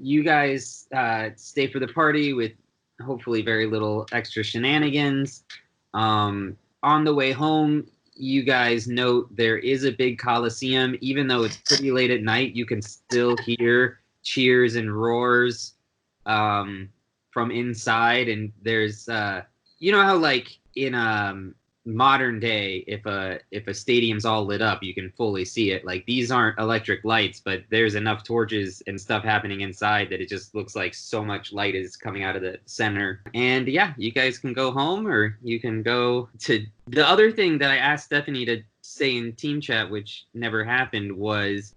you guys stay for the party with hopefully very little extra shenanigans. On the way home, you guys note there is a big coliseum. Even though it's pretty late at night, you can still hear cheers and roars from inside. And there's, you know how like in modern day, if a stadium's all lit up, you can fully see it. Like these aren't electric lights, but there's enough torches and stuff happening inside that it just looks like so much light is coming out of the center. And yeah, you guys can go home, or you can go to the other thing that I asked Stephanie to say in team chat, which never happened, was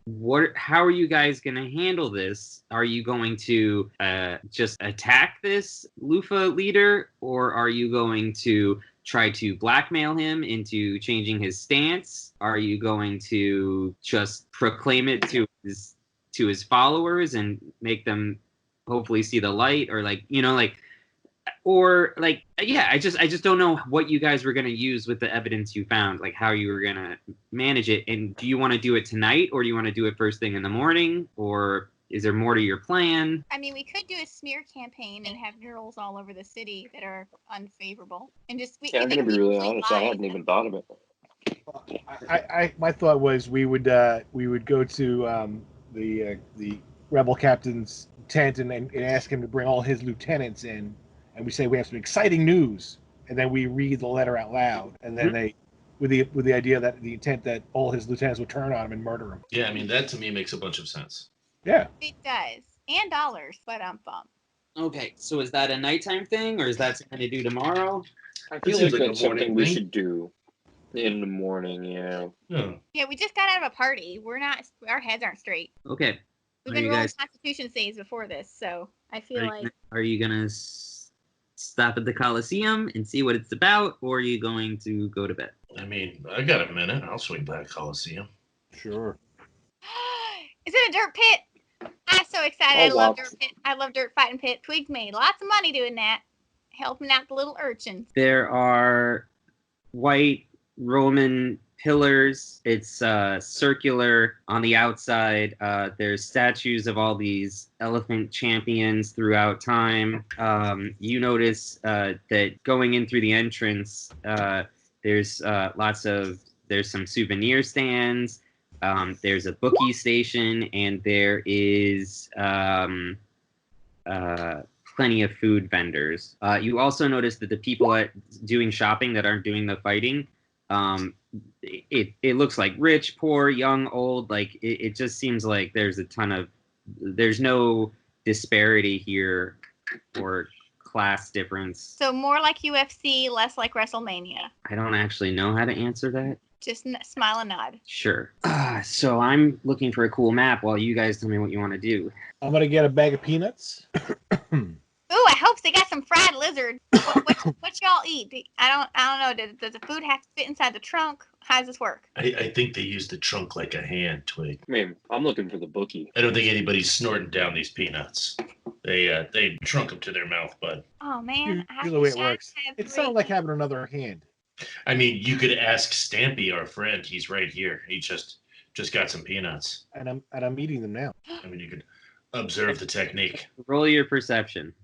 how are you guys going to handle this? Are you going to just attack this Lufa leader, or are you going to try to blackmail him into changing his stance? Are you going to just proclaim it to his followers and make them hopefully see the light? Or like, you know, like, or like, yeah, I just don't know what you guys were going to use with the evidence you found, like how you were going to manage it. And do you want to do it tonight, or do you want to do it first thing in the morning, or is there more to your plan? I mean, we could do a smear campaign and have murals all over the city that are unfavorable, and just I'm gonna be really honest. I hadn't even thought of it. My thought was we would go to the rebel captain's tent and ask him to bring all his lieutenants in, and we say we have some exciting news, and then we read the letter out loud, and then they, with the idea that the intent that all his lieutenants would turn on him and murder him. Yeah, I mean that to me makes a bunch of sense. Yeah, it does, and dollars, but Okay, so is that a nighttime thing, or is that something to do tomorrow? I feel like that's something we should do in the morning. Yeah. Yeah, we just got out of a party. Our heads aren't straight. Okay. We've been rolling Constitution saves before this, so I feel like. Are you gonna stop at the Coliseum and see what it's about, or are you going to go to bed? I mean, I got a minute. I'll swing by the Coliseum. Sure. Is it a dirt pit? I'm so excited. I love dirt pit. I love dirt fighting pit. Twig made lots of money doing that, helping out the little urchins. There are white Roman pillars. It's circular on the outside. There's statues of all these elephant champions throughout time. You notice that going in through the entrance, there's some souvenir stands. There's a bookie station, and there is plenty of food vendors. You also notice that the people doing shopping that aren't doing the fighting, it looks like rich, poor, young, old. Like it just seems like there's no disparity here or class difference. So more like UFC, less like WrestleMania. I don't actually know how to answer that. Just smile and nod. Sure. So I'm looking for a cool map while you guys tell me what you want to do. I'm going to get a bag of peanuts. Ooh, I hope they got some fried lizard. What y'all eat? I don't know. Does the food have to fit inside the trunk? How does this work? I think they use the trunk like a hand, Twig. I mean, I'm looking for the bookie. I don't think anybody's snorting down these peanuts. They trunk them to their mouth, bud. Oh, man. Here's the way it works. It sounds like having another hand. I mean, you could ask Stampy, our friend. He's right here. He just got some peanuts. And I'm eating them now. I mean, you could observe the technique. Roll your perception.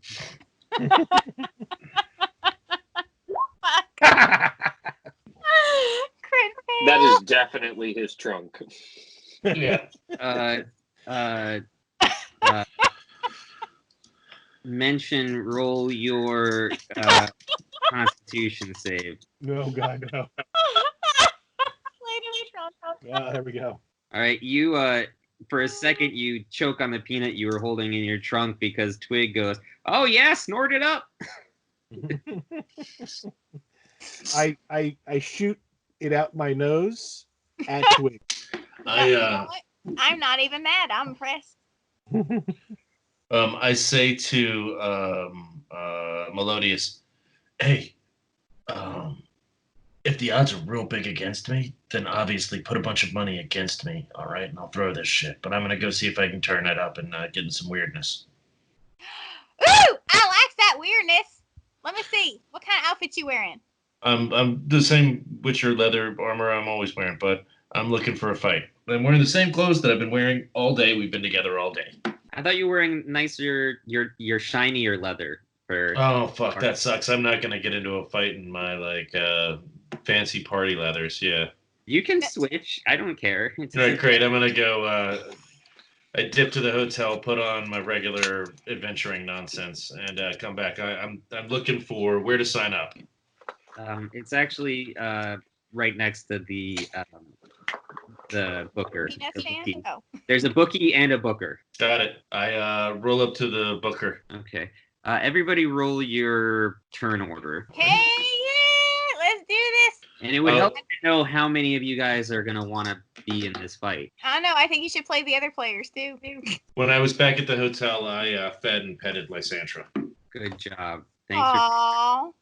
That is definitely his trunk. Yeah. Roll your Constitution save. No, God, no. There we go. All right, you for a second you choke on the peanut you were holding in your trunk because Twig goes, "Oh yeah, snort it up." I shoot it out my nose at Twig. I'm not even mad. I'm impressed. I say to Melodious, "Hey, if the odds are real big against me, then obviously put a bunch of money against me, all right? And I'll throw this shit. But I'm going to go see if I can turn it up and get in some weirdness." Ooh, I like that weirdness. Let me see. What kind of outfit you wearing? I'm the same Witcher leather armor I'm always wearing, but I'm looking for a fight. I'm wearing the same clothes that I've been wearing all day. We've been together all day. I thought you were wearing nicer, your shinier leather. Oh fuck, that sucks. I'm not gonna get into a fight in my like fancy party leathers. Yeah. You can switch. I don't care. All right, great. I'm gonna go. I dip to the hotel, put on my regular adventuring nonsense, and come back. I'm looking for where to sign up. It's actually right next to the booker. Oh. There's a bookie and a booker. Got it. I roll up to the booker. Okay. Everybody roll your turn order. Hey, yeah, let's do this. And it would help to know how many of you guys are going to want to be in this fight. I don't know. I think you should play the other players, too. When I was back at the hotel, I fed and petted Lysandra. Good job. Thanks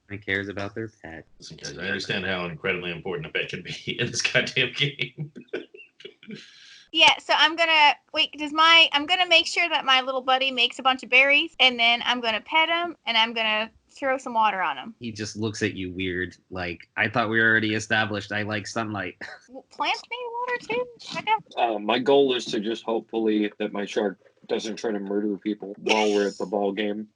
for cares about their pet. Listen, guys, I understand how incredibly important a pet can be in this goddamn game. Yeah, so I'm gonna I'm gonna make sure that my little buddy makes a bunch of berries, and then I'm gonna pet him, and I'm gonna throw some water on him. He just looks at you weird, like, I thought we already established I like sunlight. Plants need water too. My goal is to just hopefully that my shark doesn't try to murder people while we're at the ball game.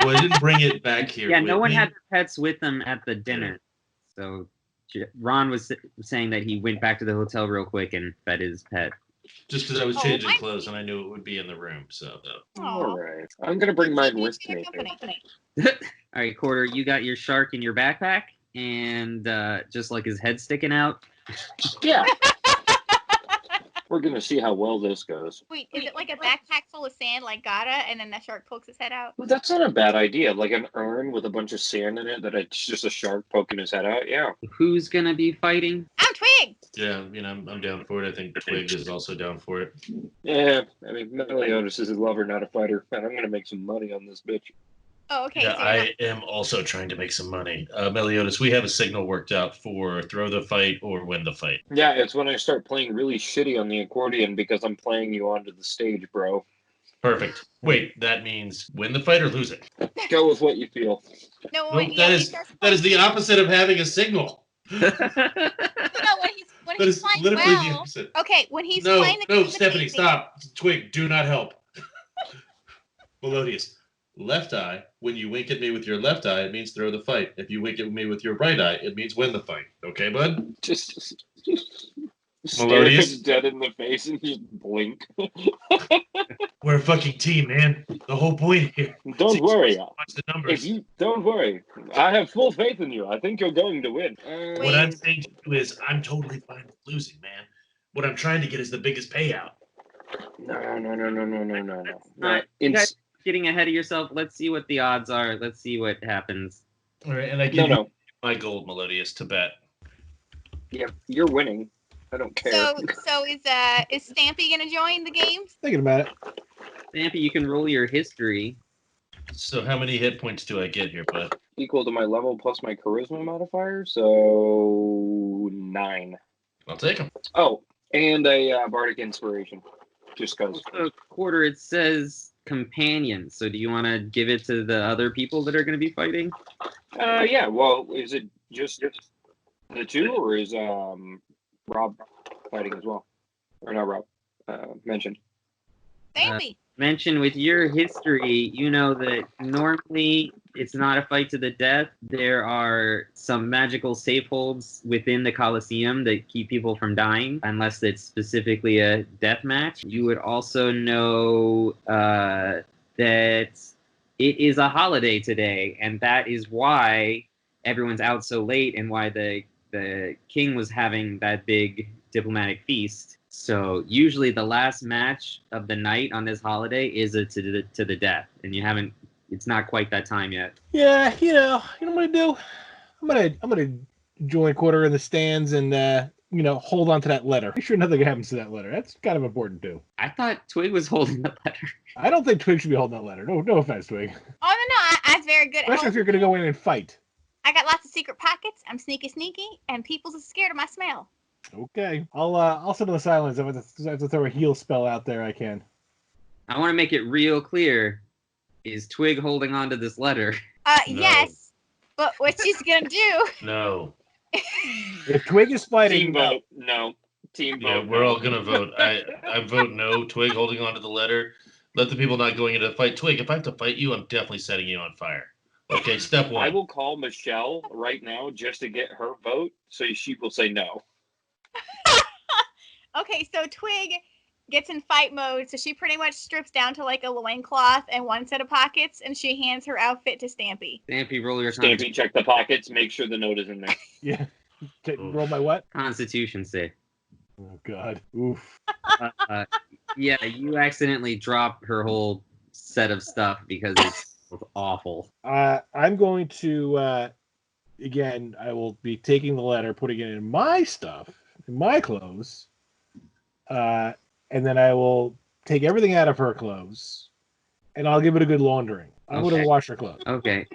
Well, I didn't bring it back here. Yeah, no one had their pets with them at the dinner, so Ron was saying that he went back to the hotel real quick and fed his pet. Just because I was changing clothes and I knew it would be in the room, so. All right. I'm going to bring mine with me. All right, Quarter, you got your shark in your backpack and just like his head sticking out. Yeah. We're going to see how well this goes. Wait, is it like a backpack full of sand like Gata, and then the shark pokes his head out? Well, that's not a bad idea. Like an urn with a bunch of sand in it that it's just a shark poking his head out. Yeah. Who's going to be fighting? I'm Twig! Yeah, I'm down for it. I think Twig is also down for it. Yeah, I mean, Meliodas is a lover, not a fighter. And I'm going to make some money on this bitch. Oh, okay. Yeah, so I am also trying to make some money. Meliodas, we have a signal worked out for throw the fight or win the fight. Yeah, it's when I start playing really shitty on the accordion because I'm playing you onto the stage, bro. Perfect. Wait, that means win the fight or lose it? Go with what you feel. No, Nope, that is the opposite of having a signal. No, when he's playing literally well. the opposite. Okay, when he's playing the No, game Stephanie, with stop. Twig, do not help. Melodious. Left eye, when you wink at me with your left eye, it means throw the fight. If you wink at me with your right eye, it means win the fight. Okay, bud? Just Melodious. stare dead in the face and just blink. We're a fucking team, man. The whole point here. Don't worry. Watch the numbers. Don't worry. I have full faith in you. I think you're going to win. What I'm saying to you is I'm totally fine with losing, man. What I'm trying to get is the biggest payout. No. You guys getting ahead of yourself. Let's see what the odds are. Let's see what happens. All right, and I give you my gold, Melodious, to bet. Yeah, you're winning. I don't care. So is Stampy gonna join the game? Thinking about it. Stampy, you can roll your history. So how many hit points do I get here, bud? Equal to my level plus my charisma modifier, so 9. I'll take them. Oh, and a bardic inspiration, just because. Quarter, it says companion. So do you want to give it to the other people that are going to be fighting? Yeah. Well, is it just the two, or is Rob fighting as well? Or not Rob? Mentioned. Stampy. Mention with your history, you know that normally it's not a fight to the death. There are some magical safe holds within the Colosseum that keep people from dying, unless it's specifically a death match. You would also know that it is a holiday today, and that is why everyone's out so late and why the king was having that big diplomatic feast. So usually the last match of the night on this holiday is to the death, and it's not quite that time yet. Yeah, you know what I'm gonna do? I'm gonna join Quarter in the stands and hold on to that letter. Make sure nothing happens to that letter. That's kind of important too. I thought Twig was holding the letter. I don't think Twig should be holding that letter. No offense, Twig. Oh no, I was very good. Especially if you're gonna go in and fight. I got lots of secret pockets. I'm sneaky, and people's scared of my smell. Okay, I'll sit in the silence. If I have to throw a heal spell out there, I can. I want to make it real clear. Is Twig holding on to this letter? No. Yes, but what she's gonna do? No. If Twig is fighting, Team vote. No. Team vote. Yeah, we're all gonna vote. I vote no. Twig holding on to the letter. Let the people not going into the fight. Twig, if I have to fight you, I'm definitely setting you on fire. Okay, step one. I will call Michelle right now just to get her vote, so she will say no. Okay, so Twig gets in fight mode, so she pretty much strips down to like a loincloth and one set of pockets, and she hands her outfit to Stampy. Stampy, roll your Stampy, check the pockets, make sure the note is in there. Yeah. Roll my what? Constitution save. Oh God. Oof. Yeah, you accidentally drop her whole set of stuff because it's awful. I'm going to again. I will be taking the letter, putting it in my stuff, in my clothes, and then I will take everything out of her clothes, and I'll give it a good laundering. I'm going to wash her clothes. Okay.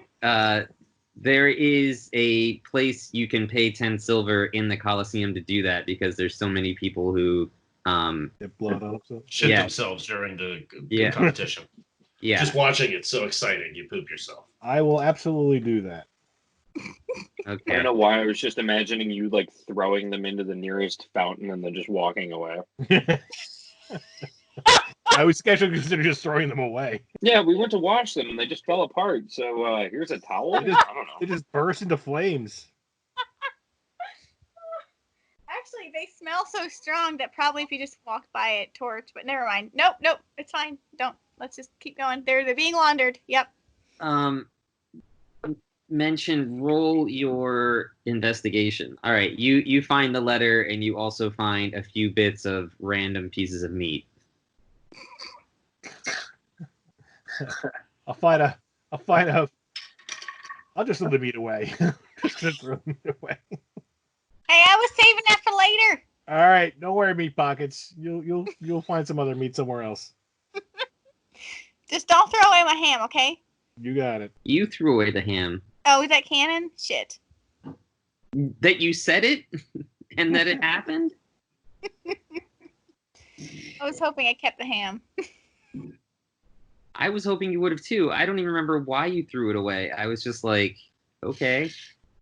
There is a place you can pay 10 silver in the Coliseum to do that because there's so many people who Get blood on themselves. Shit themselves during the competition. Yeah. Just watching it's so exciting, you poop yourself. I will absolutely do that. Okay. I don't know why I was just imagining you like throwing them into the nearest fountain and then just walking away. I was actually consider just throwing them away. Yeah, we went to wash them and they just fell apart. So here's a towel. I don't know. They just burst into flames. Actually, they smell so strong that probably if you just walked by it, torch. But never mind. Nope, it's fine. Don't. Let's just keep going. They're being laundered. Yep. Mentioned. Roll your investigation. All right. You find the letter and you also find a few bits of random pieces of meat. I'll just throw the meat away. Just throw the meat away. Hey, I was saving that for later. All right, don't worry, meat pockets. You'll find some other meat somewhere else. Just don't throw away my ham, okay? You got it. You threw away the ham. Oh, is that canon? Shit. That you said it and that it happened? I was hoping I kept the ham. I was hoping you would have too. I don't even remember why you threw it away. I was just like, okay.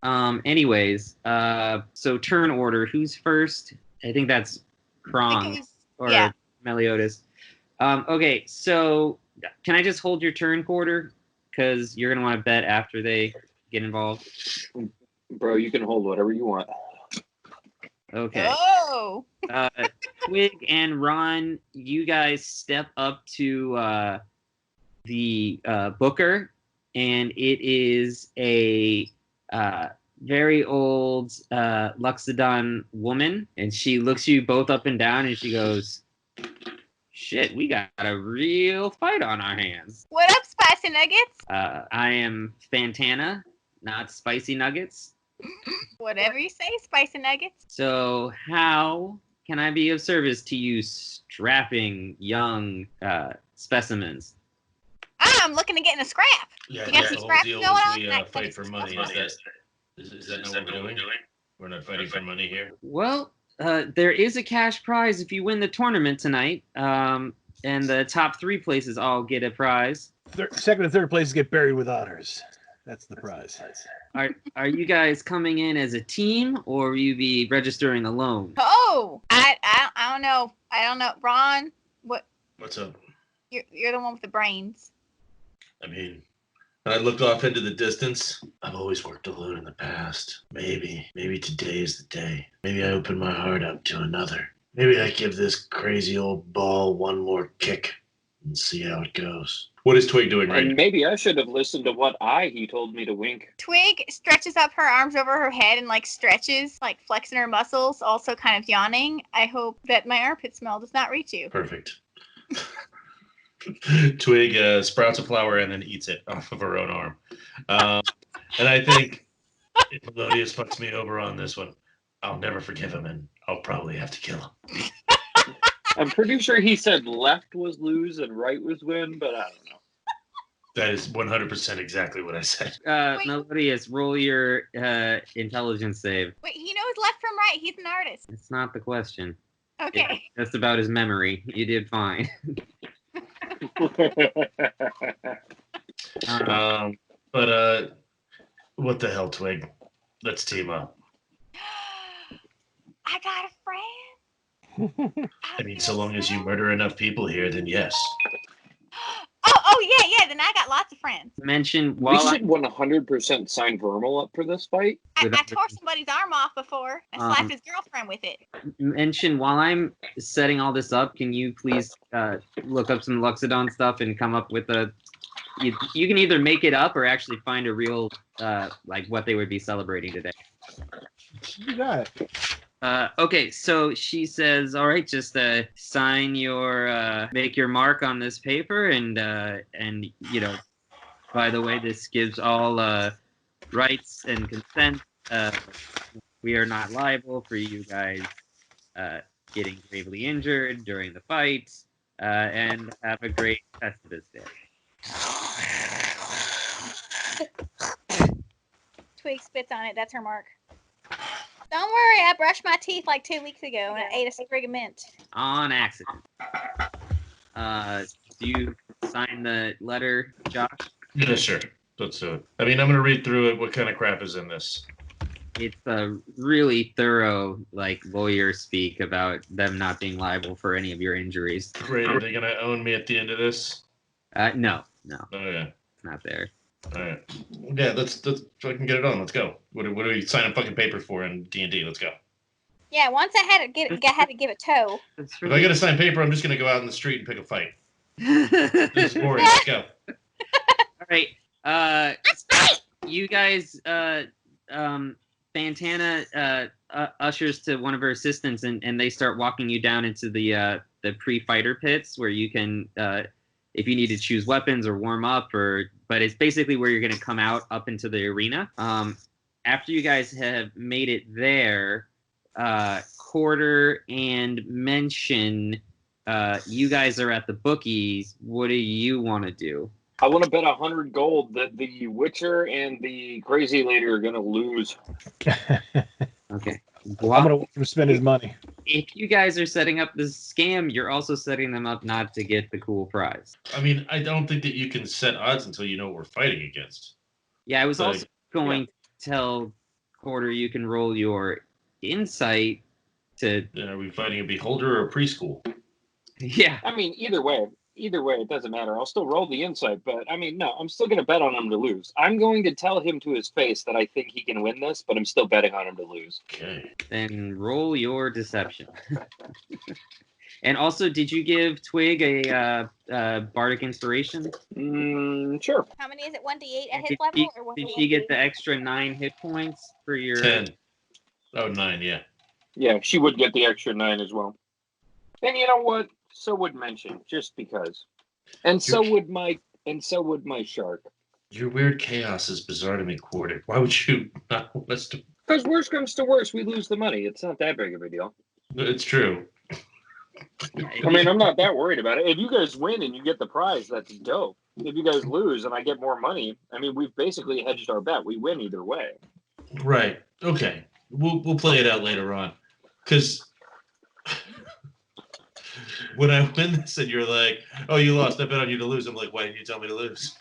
Anyways, so turn order. Who's first? I think that's Krong or Meliodas. Okay, so can I just hold your turn, Quarter? Because you're going to want to bet after they get involved. Bro, you can hold whatever you want. Okay. Oh! Twig and Ron, you guys step up to the Booker, and it is a very old Luxodon woman, and she looks you both up and down, and she goes, "Shit, we got a real fight on our hands." What up, Spicy Nuggets? I am Fantana, not Spicy Nuggets. Whatever you say, Spicy Nuggets. So how can I be of service to you strapping young specimens? I'm looking to get in a scrap. Yeah, You got some the whole scraps deal going is on? we Nice. fight for money. Is that not what we're doing? We're not fighting for money here. Well, there is a cash prize if you win the tournament tonight, and the top 3 places all get a prize. Second and third places get buried with honors. That's the prize. Are you guys coming in as a team, or will you be registering alone? Oh, I don't know. I don't know. Ron, What's up? You're the one with the brains. I mean, when I look off into the distance, I've always worked alone in the past. Maybe today is the day. Maybe I open my heart up to another. Maybe I give this crazy old ball one more kick and see how it goes. What is Twig doing right And now? maybe I should have listened to what he told me to wink. Twig stretches up her arms over her head and stretches, flexing her muscles, also kind of yawning. I hope that my armpit smell does not reach you. Perfect. Twig sprouts a flower and then eats it off of her own arm. And I think if Melodius fucks me over on this one, I'll never forgive him and I'll probably have to kill him. I'm pretty sure he said left was lose and right was win, but I don't know. That is 100% exactly what I said. Melodius, roll your intelligence save. Wait, he knows left from right. He's an artist. It's not the question. Okay. It's just about his memory. You did fine. But what the hell, Twig? Let's team up. I got a friend. I mean, so long as you murder enough people here, then yes. Oh yeah. Then I got lots of friends. Mention We while should 100% sign Vermal up for this fight. I Without- tore somebody's arm off before. I slapped his girlfriend with it. mention while I'm setting all this up, can you please look up some Luxodon stuff and come up with a. You can either make it up or actually find a real like what they would be celebrating today. You got it. Okay, so she says, all right, just sign your, make your mark on this paper, and you know, by the way, this gives all rights and consent. We are not liable for you guys getting gravely injured during the fight, and have a great Festivus day. Twig spits on it. That's her mark. Don't worry, I brushed my teeth like 2 weeks ago and I ate a sprig of mint. On accident. Do you sign the letter, Josh? Yeah, sure. Let's do it. I mean, I'm going to read through it. What kind of crap is in this? It's a really thorough, like, lawyer speak about them not being liable for any of your injuries. Great. Are they going to own me at the end of this? No, Oh, yeah. it's not there. All right. Yeah, let's fucking get it on. Let's go. What do we sign a fucking paper for in D&D? Let's go. Yeah, once I had to give a toe. It's If I got to sign paper, I'm just going to go out in the street and pick a fight. This is boring. Let's go. All right. That's right. You guys, Fantana ushers to one of her assistants, and they start walking you down into the pre-fighter pits where you can, if you need to choose weapons or warm up, but it's basically where you're going to come out up into the arena. After you guys have made it there, Quarter and Mention, you guys are at the bookies. What do you want to do? I want to bet 100 gold that the Witcher and the Crazy Lady are going to lose. Okay. I'm gonna watch him spend his money. If you guys are setting up this scam, you're also setting them up not to get the cool prize. I mean, I don't think that you can set odds until you know what we're fighting against. Yeah, I was Like, also going to tell Quarter you can roll your insight to. Are we fighting a beholder or a preschool? Yeah. I mean, either way, it doesn't matter. I'll still roll the insight, but I mean, no, I'm still going to bet on him to lose. I'm going to tell him to his face that I think he can win this, but I'm still betting on him to lose. Okay. Then roll your deception. And also, did you give Twig a bardic inspiration? Sure. How many is it? 1d8 at his Did level, or 1d8? Did she get the extra 9 hit points for your? 10. Oh, 9, yeah. Yeah, she would get the extra 9 as well. And you know what? So would Mention, just because. And so would my shark. Your weird chaos is bizarre to me, Quarter. Why would you not want us to? Because worst comes to worst, we lose the money. It's not that big of a deal. It's true. I mean, I'm not that worried about it. If you guys win and you get the prize, that's dope. If you guys lose and I get more money, I mean, we've basically hedged our bet. We win either way. Right. Okay. We'll play it out later on. Because when I win this and you're like, oh, you lost, I bet on you to lose. I'm like, why didn't you tell me to lose?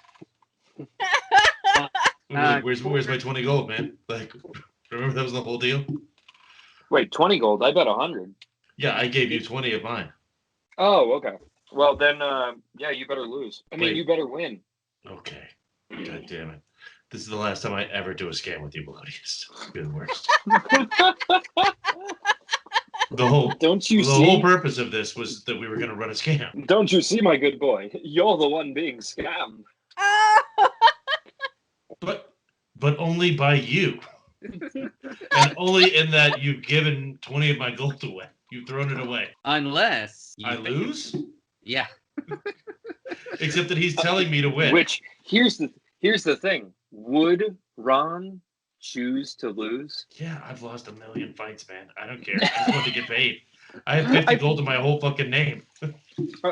Like, where's my 20 gold, man? Like, remember that was the whole deal? Wait, 20 gold? I bet 100. Yeah, I gave you 20 of mine. Oh, okay. Well, then, yeah, you better lose. I mean, Wait. you better win. Okay. God damn it. This is the last time I ever do a scam with you, Melodious. You're the worst. The whole whole purpose of this was that we were going to run a scam. Don't you see, my good boy? You're the one being scammed. Oh! But only by you. And only in that you've given 20 of my gold away. You've thrown it away. Unless I lose? Yeah. Except that he's telling me to win. Which, here's the thing. Would Ron choose to lose? Yeah, I've lost a million fights, man. I don't care. I just want to get paid. I have 50 gold in my whole fucking name.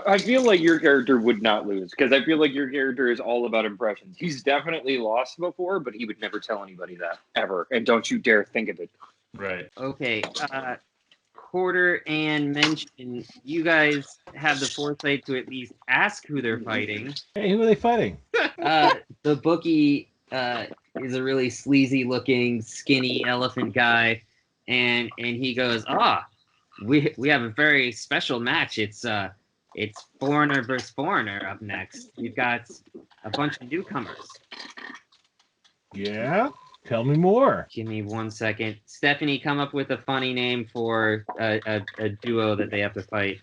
I feel like your character would not lose, because I feel like your character is all about impressions. He's definitely lost before, but he would never tell anybody that, ever. And don't you dare think of it. Right. Okay. Quarter and Mention, you guys have the foresight to at least ask who they're fighting. Hey, who are they fighting? The bookie is a really sleazy-looking, skinny elephant guy, and he goes, we have a very special match. It's It's foreigner versus foreigner up next. We've got a bunch of newcomers. Yeah? Tell me more. Give me 1 second. Stephanie, come up with a funny name for a duo that they have to fight.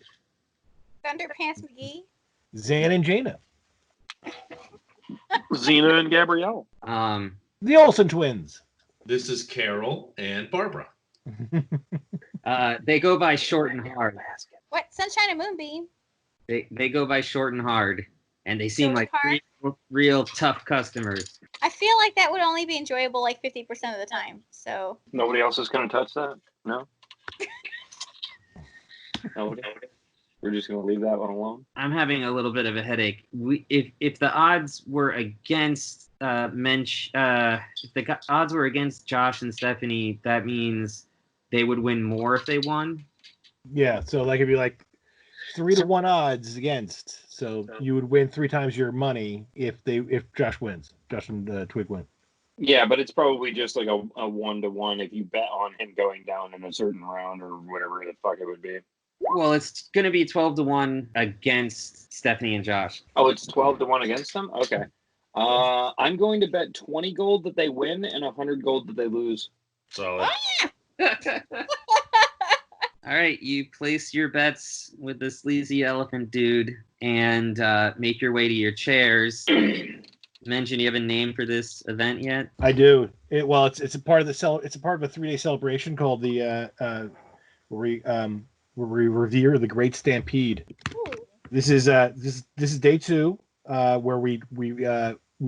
Thunderpants McGee. Zan and Jaina. Xena and Gabrielle. The Olsen twins. This is Carol and Barbara. They go by Short and Hard. What? Sunshine and Moonbeam. They go by Short and Hard, and they seem Short like and real tough customers. I feel like that would only be enjoyable like 50% of the time. So Nobody else is going to touch that? No? Nobody? We're just going to leave that one alone? I'm having a little bit of a headache. If the odds were against odds were against Josh and Stephanie, that means they would win more if they won. Yeah, so like it'd be like 3-1 odds against. So you would win 3 times your money if Josh wins. Josh and Twig win. Yeah, but it's probably just like a 1-to-1 if you bet on him going down in a certain round or whatever the fuck it would be. Well, it's going to be 12-1 against Stephanie and Josh. Oh, it's 12-1 against them? Okay. I'm going to bet 20 gold that they win and 100 gold that they lose. Solid. All right, you place your bets with the sleazy elephant dude and make your way to your chairs. Mention you have a name for this event yet? I do. It's a part of it's a part of a 3-day celebration called the where we revere the Great Stampede. ooh. This is day 2, where we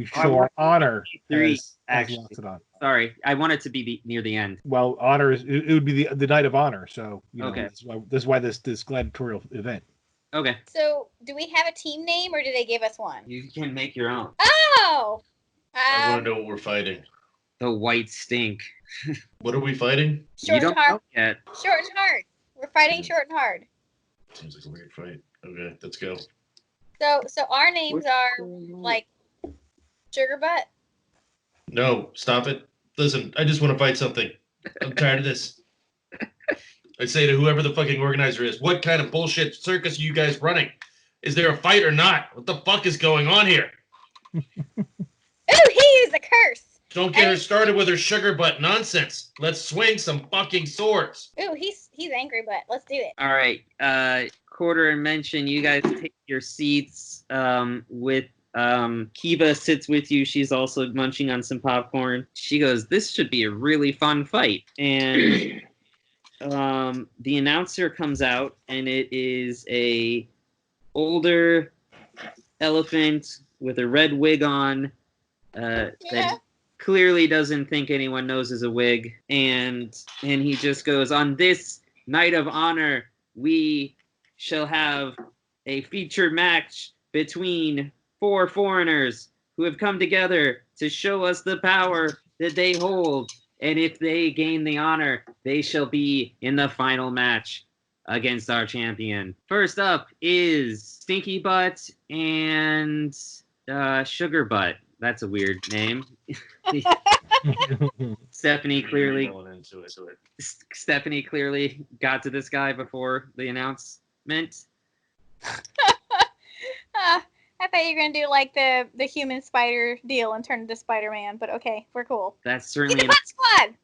show our honor. 3, as actually. Loxodon. Sorry, I want it to be near the end. Well, honor it would be the night of honor. So Okay. This is why this gladiatorial event. Okay, So do we have a team name or do they give us one? you can make your own. Oh. I want to know what we're fighting. The White Stink. What are we fighting? Short You and don't hard. know yet. Short and hard. We're fighting short and hard. Seems like a weird fight. Okay, let's go. So our names are like Sugar Butt. No, stop it. Listen, I just want to fight something. I'm tired of this. I say to whoever the fucking organizer is, what kind of bullshit circus are you guys running? Is there a fight or not? What the fuck is going on here? Ooh, he used a curse. Don't get her started with her sugar butt nonsense. Let's swing some fucking swords. Ooh, he's angry, but let's do it. All right, Quarter and Mention, you guys take your seats with Kiva sits with you. She's also munching on some popcorn. She goes, this should be a really fun fight. And the announcer comes out, and it is a older elephant with a red wig on that clearly doesn't think anyone knows is a wig. And he just goes, on this night of honor, we shall have a featured match between 4 foreigners who have come together to show us the power that they hold. And if they gain the honor, they shall be in the final match against our champion. First up is Stinky Butt and Sugar Butt. That's a weird name. Stephanie clearly got to this guy before the announcement. I thought you were gonna do like the human spider deal and turn into Spider-Man, but okay, we're cool. That's Squad.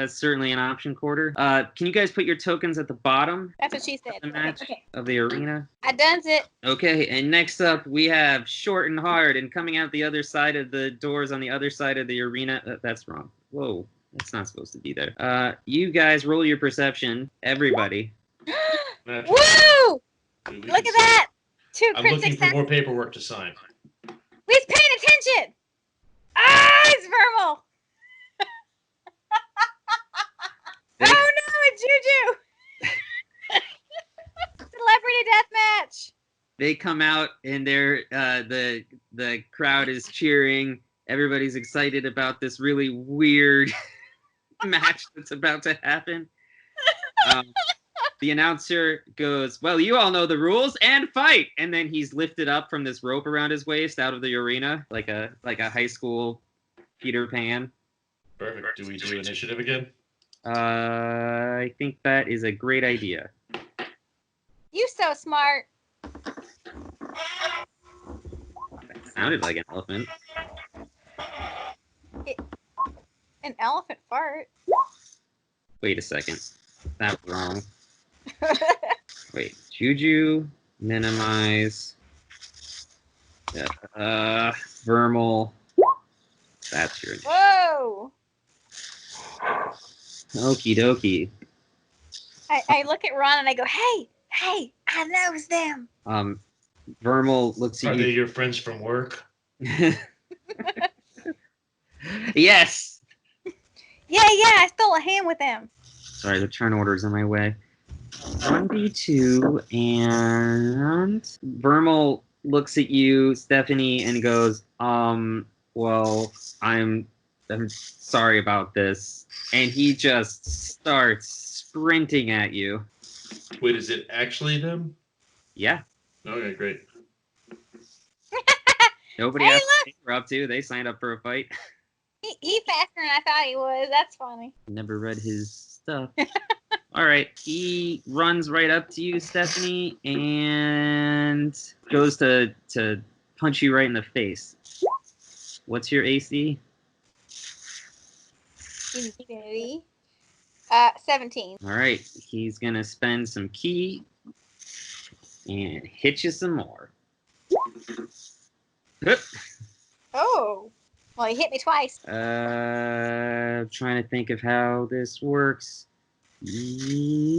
certainly an option, Quarter. Can you guys put your tokens at the bottom That's what she said. of the match Okay. of the arena? I done it. Okay, and next up we have Short and Hard, and coming out the other side of the doors on the other side of the arena. That's wrong. Whoa, that's not supposed to be there. You guys roll your perception, everybody. Woo! Look at that. 2 I'm crit looking for success. more paperwork to sign. He's paying attention. Ah, it's verbal. Oh no, it's Juju. Celebrity deathmatch. They come out and they're the crowd is cheering. Everybody's excited about this really weird match that's about to happen. The announcer goes, well, you all know the rules, and fight! And then he's lifted up from this rope around his waist out of the arena, like a high school Peter Pan. Perfect. Do we do initiative again? I think that is a great idea. You so smart. Sounded like an elephant. An elephant fart. Wait a second. That was wrong. Wait. Juju, minimize. Vermal. That's your name. Whoa! Okie dokie. I look at Ron and I go, hey, I knows them. Vermal looks Are at they you. your friends from work? Yes. Yeah, I stole a ham with them. Sorry, the turn order's on my way. 1v2, and Vermal looks at you, Stephanie, and goes, well, I'm sorry about this. And he just starts sprinting at you. Wait, is it actually them? Yeah. Okay, great. Nobody Hey, asked what they were up to. They signed up for a fight. He faster than I thought he was. That's funny. Never read his stuff. All right. He runs right up to you, Stephanie, and goes to punch you right in the face. What's your AC? 17. All right. He's going to spend some ki and hit you some more. Oh. Well, he hit me twice. Trying to think of how this works. Yeah.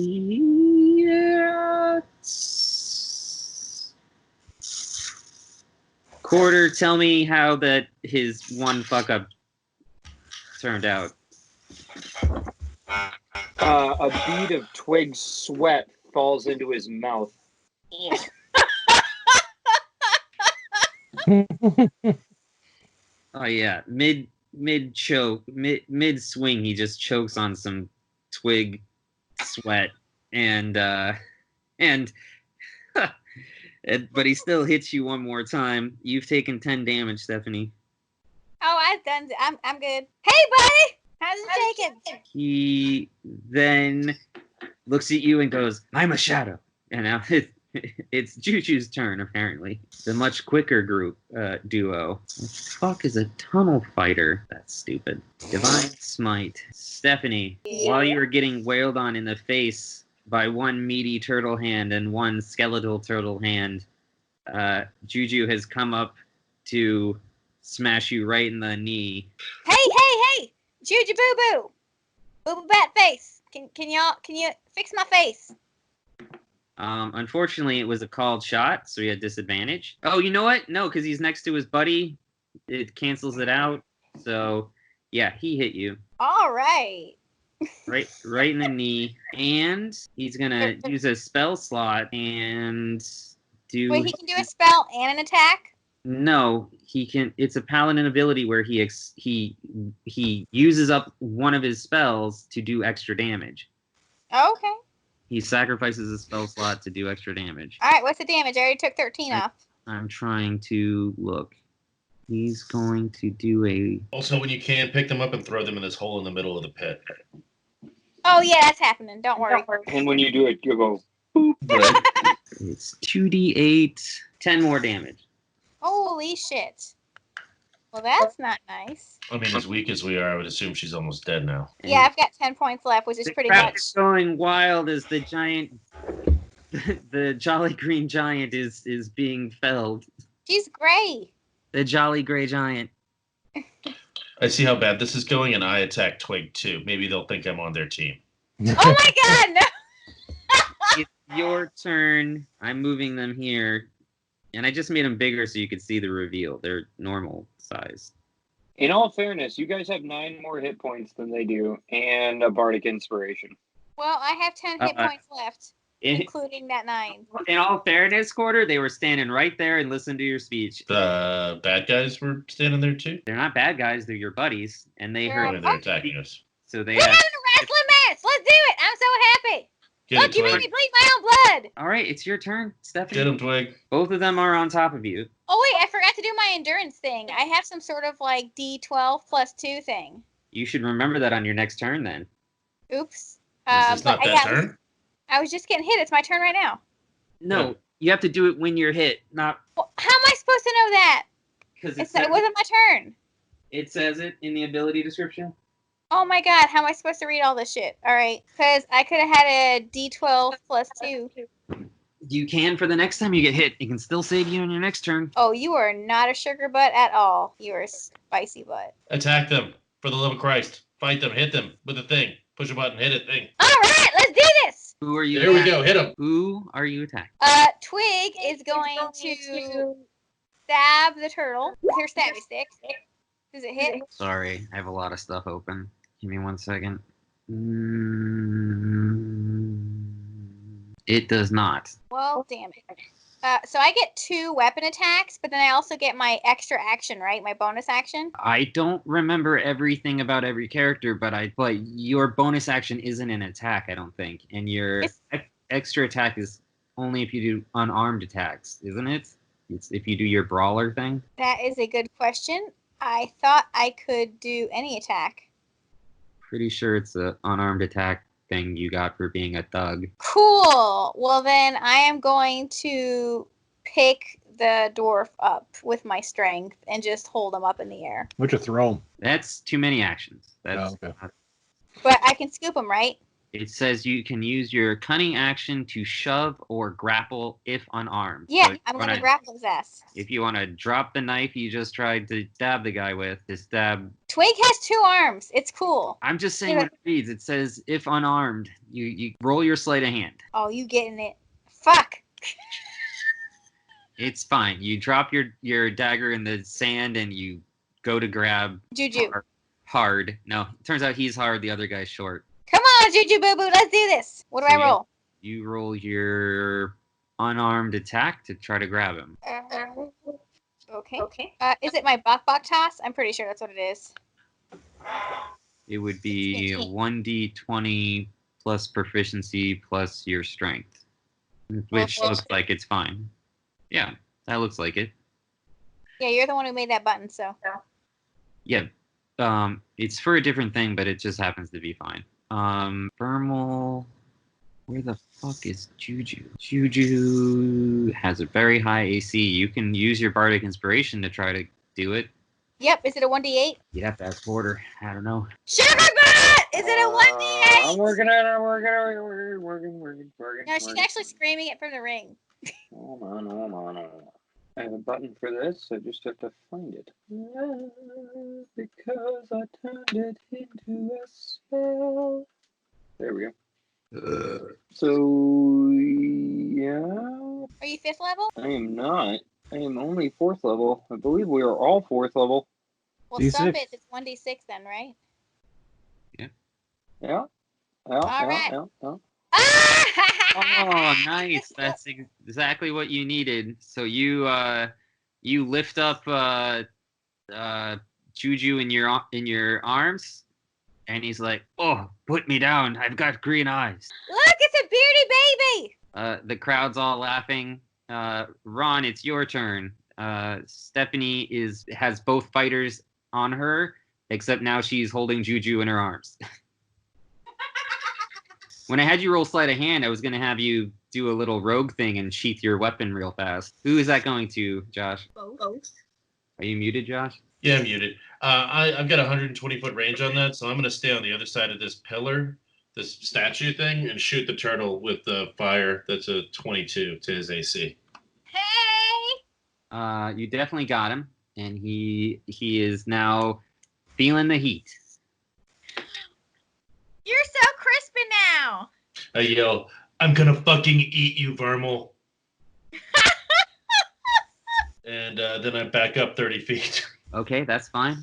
Quarter, tell me how his one fuck up turned out. A bead of Twig's sweat falls into his mouth. Yeah. Oh yeah, mid choke, mid swing, he just chokes on some Twig sweat, and but he still hits you one more time. You've taken 10 damage, Stephanie. Oh, I've done. I'm good. Hey, buddy, how's it taken? He then looks at you and goes, "I'm a shadow." And now it's Juju's turn, apparently. The much quicker duo. What the fuck is a tunnel fighter? That's stupid. Divine Smite. Stephanie, while you were getting wailed on in the face by one meaty turtle hand and one skeletal turtle hand, Juju has come up to smash you right in the knee. Hey, Juju Boo Boo Bat Face. Can you fix my face? Unfortunately, it was a called shot, so he had disadvantage. Oh, you know what? No, because he's next to his buddy. It cancels it out. So, yeah, he hit you. All right. Right in the knee. And he's going to use a spell slot and do... Wait, he can do a spell and an attack? No, he can... It's a paladin ability where he uses up one of his spells to do extra damage. Okay. He sacrifices a spell slot to do extra damage. All right, what's the damage? I already took 13 off. I'm trying to look. He's going to do a... Also, when you can, pick them up and throw them in this hole in the middle of the pit. Oh, yeah, that's happening. Don't worry. And when you do it, you go, It's 2d8, 10 more damage. Holy shit. Well, that's not nice. I mean, as weak as we are, I would assume she's almost dead now. Yeah, I've got 10 points left, which is pretty crowd much. is going wild as the giant... the Jolly Green Giant is being felled. She's gray. The Jolly Gray Giant. I see how bad this is going, and I attack Twig too. Maybe they'll think I'm on their team. Oh my god, no! It's your turn. I'm moving them here. And I just made them bigger so you could see the reveal. They're normal size. in all fairness, you guys have 9 more hit points than they do, and a bardic inspiration. Well, I have 10 hit points left, including that 9. In all fairness, Quarter, they were standing right there and listened to your speech. The bad guys were standing there too? They're not bad guys. They're your buddies. And they heard... They're attacking us. So they We're had... having a wrestling match! Let's do it! I'm so happy! Get Look, him, you made Twig. me bleed my own blood! All right, it's your turn, Stephanie. Get him, Twig. Both of them are on top of you. Oh, wait, I forgot to do my endurance thing. I have some sort of, like, D12 plus 2 thing. You should remember that on your next turn, then. Oops. Is this not that turn? I was just getting hit. It's my turn right now. No, you have to do it when you're hit, not... Well, how am I supposed to know that? Because It wasn't my turn. it says it in the ability description. Oh my god, how am I supposed to read all this shit? Alright, because I could have had a D12 plus 2. You can for the next time you get hit. It can still save you on your next turn. Oh, you are not a sugar butt at all. You are a spicy butt. Attack them, for the love of Christ. Fight them, hit them with a thing. Push a button, hit it, thing. Alright, let's do this! Who are you There we go, hit them. Who are you attacking? Twig is going to stab the turtle with her stabby stick. Does it hit? Sorry, I have a lot of stuff open. Give me 1 second. It does not. Well, damn it. So I get 2 weapon attacks, but then I also get my extra action, right? My bonus action. I don't remember everything about every character, but your bonus action isn't an attack, I don't think. And your extra attack is only if you do unarmed attacks, isn't it? It's if you do your brawler thing. That is a good question. I thought I could do any attack. Pretty sure it's an unarmed attack thing you got for being a thug. Cool. Well, then I am going to pick the dwarf up with my strength and just hold him up in the air. What's your throw him? That's too many actions. That's Oh, okay. But I can scoop him, right? It says you can use your cunning action to shove or grapple if unarmed. Yeah, So if I'm you going to wanna- grapple his ass. If you want to drop the knife you just tried to stab the guy with, to stab. Twig has 2 arms. It's cool. I'm just saying what it reads. It says if unarmed, you roll your sleight of hand. Oh, you getting it. Fuck. It's fine. You drop your dagger in the sand and you go to grab Juju. hard. No, it turns out he's hard. The other guy's short. Come on, Juju Boo Boo. Let's do this. What do So I roll? You roll your unarmed attack to try to grab him. Okay. Is it my bok toss? I'm pretty sure that's what it is. It would be 1d20 plus proficiency plus your strength, which looks like it's fine. Yeah, that looks like it. Yeah, you're the one who made that button, so. Yeah, it's for a different thing, but it just happens to be fine. Thermal. Where the fuck is Juju? Juju has a very high AC. You can use your Bardic Inspiration to try to do it. Yep, is it a 1d8? You'd have to ask Porter. I don't know. Sugar butt! Is it a 1d8? I'm working on it. Working. No, she's actually screaming it from the ring. Hold on. I have a button for this. I just have to find it. Because I turned it into a spell. There we go. So, yeah. Are you 5th level? I am not. I am only 4th level. I believe we are all 4th level. Well, D6. some bits, it's 1d6 then, right? Yeah. All right. Yeah. Oh, nice. That's exactly what you needed. So you lift up Juju in your arms, and he's like, "Oh, put me down. I've got green eyes." Look, it's a beardy baby! The crowd's all laughing. Ron, it's your turn. Stephanie has both fighters on her, except now she's holding Juju in her arms. When I had you roll sleight of hand, I was going to have you do a little rogue thing and sheath your weapon real fast. Who is that going to, Josh? Both. Are you muted, Josh? Yeah, I'm muted. I've got a 120-foot range on that, so I'm going to stay on the other side of this pillar, this statue thing, and shoot the turtle with the fire that's a 22 to his AC. Hey! You definitely got him, and he is now feeling the heat. You're so crispy now! I yell, "I'm going to fucking eat you, Vermal." And then I back up 30 feet. Okay, that's fine.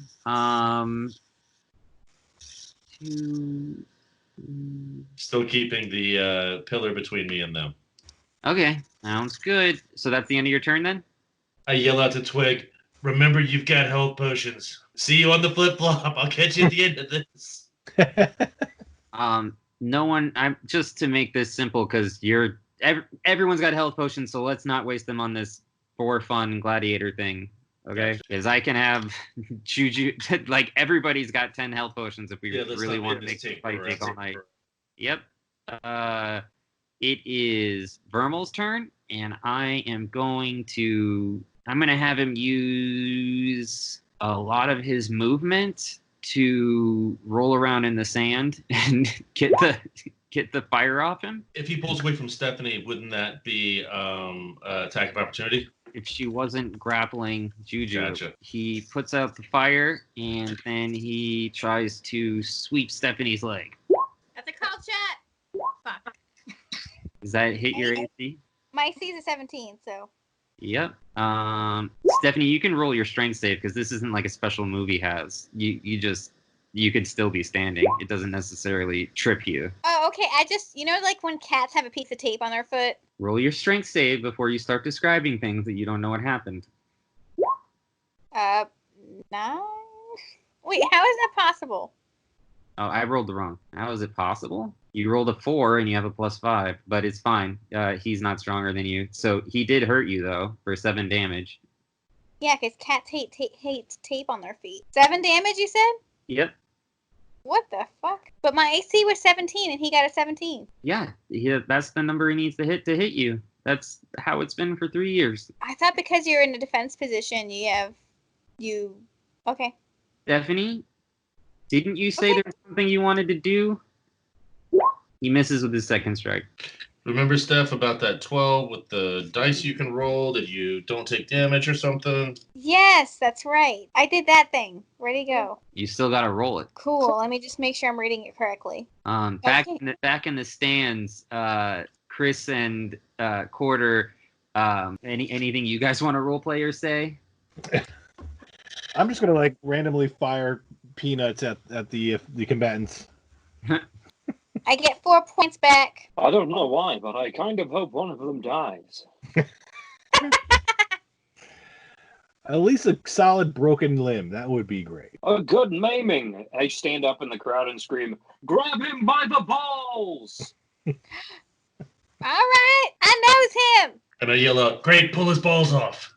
Still keeping the pillar between me and them. Okay, sounds good. So that's the end of your turn then? I yell out to Twig, "Remember, you've got health potions. See you on the flip-flop. I'll catch you at the end of this." No one. I'm just to make this simple because everyone's got health potions, so let's not waste them on this for fun gladiator thing. Okay, because I can have Juju. Like everybody's got 10 health potions if we really want to make the fight take all night. Yep. It is Vermal's turn, and I am going to I'm going to have him use a lot of his movement to roll around in the sand and get the fire off him. If he pulls away from Stephanie, wouldn't that be attack of opportunity? If she wasn't grappling Juju, Gotcha. he puts out the fire and then he tries to sweep Stephanie's leg. That's a call shot. Fuck. Does that hit your AC? My AC is a 17, so. Yep. Stephanie, you can roll your strength save because this isn't like a special move he has. You could still be standing. It doesn't necessarily trip you. Oh, okay. I just, like when cats have a piece of tape on their foot? Roll your strength save before you start describing things that you don't know what happened. 9? Wait, how is that possible? Oh, I rolled the wrong. How is it possible? You rolled a 4 and you have a +5, but it's fine. He's not stronger than you. So he did hurt you, though, for 7 damage. Yeah, because cats hate tape on their feet. 7 damage, you said? Yep. What the fuck? But my AC was 17 and he got a 17. Yeah, that's the number he needs to hit you. That's how it's been for 3 years. I thought because you're in a defense position, Okay. Stephanie, didn't you say there was something you wanted to do? He misses with his second strike. Remember, Steph, about that 12 with the dice you can roll that you don't take damage or something? Yes, that's right. I did that thing. Ready to go. You still got to roll it. Cool. Let me just make sure I'm reading it correctly. Back in the stands, Chris and Quarter. Anything you guys want to role play or say? I'm just gonna randomly fire peanuts at the combatants. I get 4 points back. I don't know why, but I kind of hope one of them dies. At least a solid broken limb. That would be great. A good maiming. I stand up in the crowd and scream, "Grab him by the balls!" All right, I knows him. And I yell out, "Great, pull his balls off."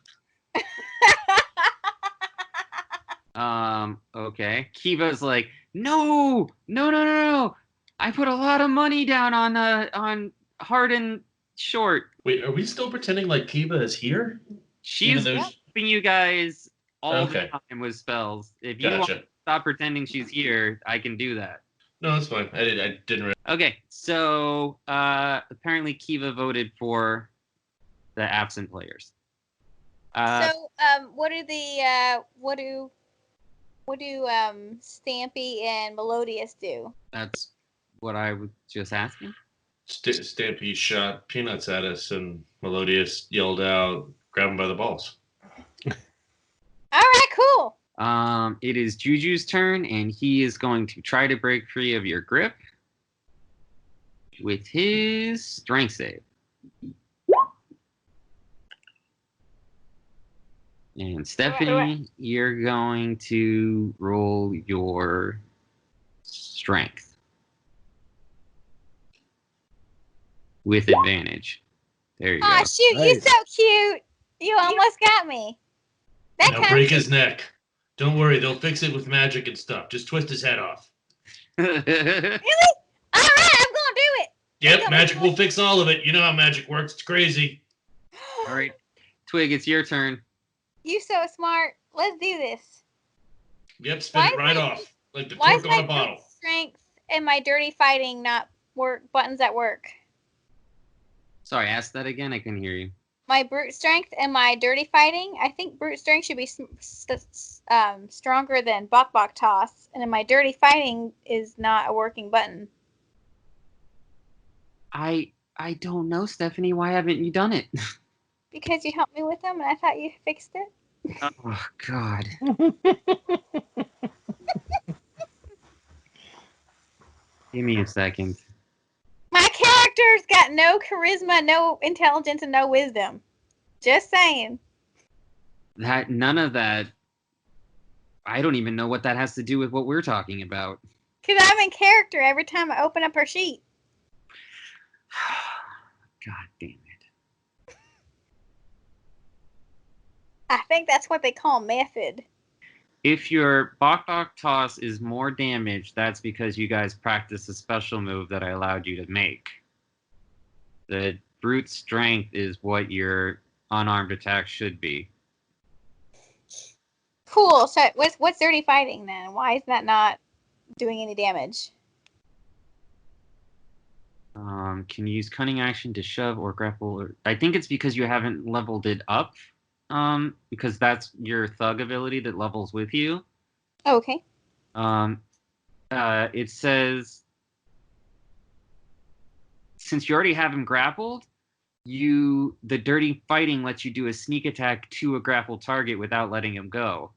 Okay. Kiva's like, no. I put a lot of money down on hard and short. Wait, are we still pretending like Kiva is here? She's helping you guys all the time with spells. If you want to stop pretending she's here, I can do that. No, that's fine. I didn't really. Okay, so apparently Kiva voted for the absent players. What do Stampy and Melodious do? That's what I was just asking. Stampy shot peanuts at us, and Melodious yelled out, "Grab him by the balls." All right, cool. It is Juju's turn, and he is going to try to break free of your grip with his strength save. And Stephanie, you're going to roll your strength with advantage. There you go. Oh, shoot, Nice. you're so cute. You almost got me. Now break his neck. Don't worry, they'll fix it with magic and stuff. Just twist his head off. Really? All right, I'm going to do it. Yep, magic will fix all of it. You know how magic works. It's crazy. All right. Twig, it's your turn. You so smart. Let's do this. Yep, spin it right off. Like the Why is cork on my a bottle. brute strength and my dirty fighting not work buttons at work? Sorry, ask that again. I can hear you. My brute strength and my dirty fighting. I think brute strength should be stronger than bok bok toss, and then my dirty fighting is not a working button. I don't know, Stephanie. Why haven't you done it? Because you helped me with them, and I thought you fixed it. Oh God. Give me a second. My character's got no charisma, no intelligence, and no wisdom. Just saying. None of that. I don't even know what that has to do with what we're talking about. Because I'm in character every time I open up her sheet. God damn it. I think that's what they call method. If your bok bok toss is more damage, that's because you guys practiced a special move that I allowed you to make. The brute strength is what your unarmed attack should be. Cool. So what's dirty fighting then? Why is that not doing any damage? Can you use cunning action to shove or grapple? I think it's because you haven't leveled it up. Because that's your thug ability that levels with you. Okay. It says since you already have him grappled, the dirty fighting lets you do a sneak attack to a grappled target without letting him go.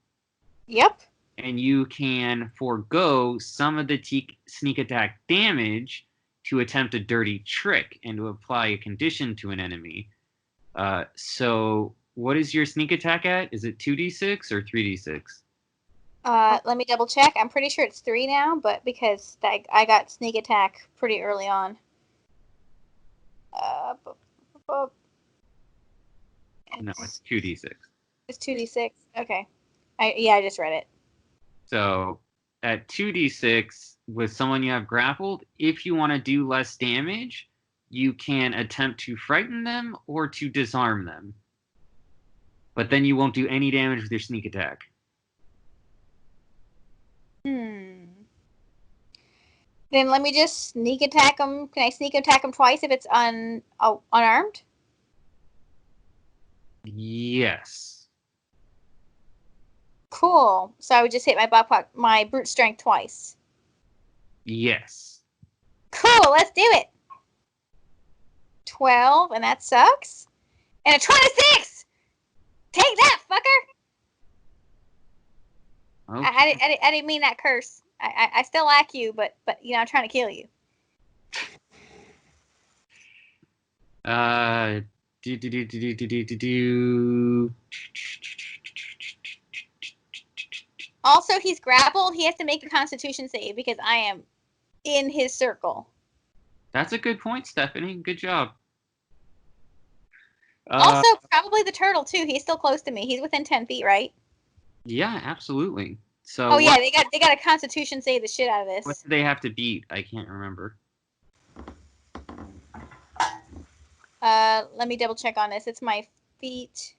Yep. And you can forego some of the sneak attack damage to attempt a dirty trick and to apply a condition to an enemy. So what is your sneak attack at? Is it 2d6 or 3d6? Let me double check. I'm pretty sure it's 3 now, but because I got sneak attack pretty early on. No, it's 2d6. It's 2d6. Okay. I just read it. So at 2d6, with someone you have grappled, if you want to do less damage, you can attempt to frighten them or to disarm them. But then you won't do any damage with your sneak attack. Then let me just sneak attack them. Can I sneak attack them twice if it's unarmed? Yes. Cool. So I would just hit my brute strength twice. Yes. Cool. Let's do it. 12, and that sucks. And a 26. Take that, fucker. Okay. I didn't mean that curse. I still like you, but I'm trying to kill you. Also, he's grappled. He has to make a Constitution save because I am in his circle. That's a good point, Stephanie. Good job. Also, probably the turtle too. He's still close to me. He's within 10 feet, right? Yeah, absolutely. So. Oh yeah, they got a Constitution save the shit out of this. What do they have to beat? I can't remember. Let me double check on this. It's my feet.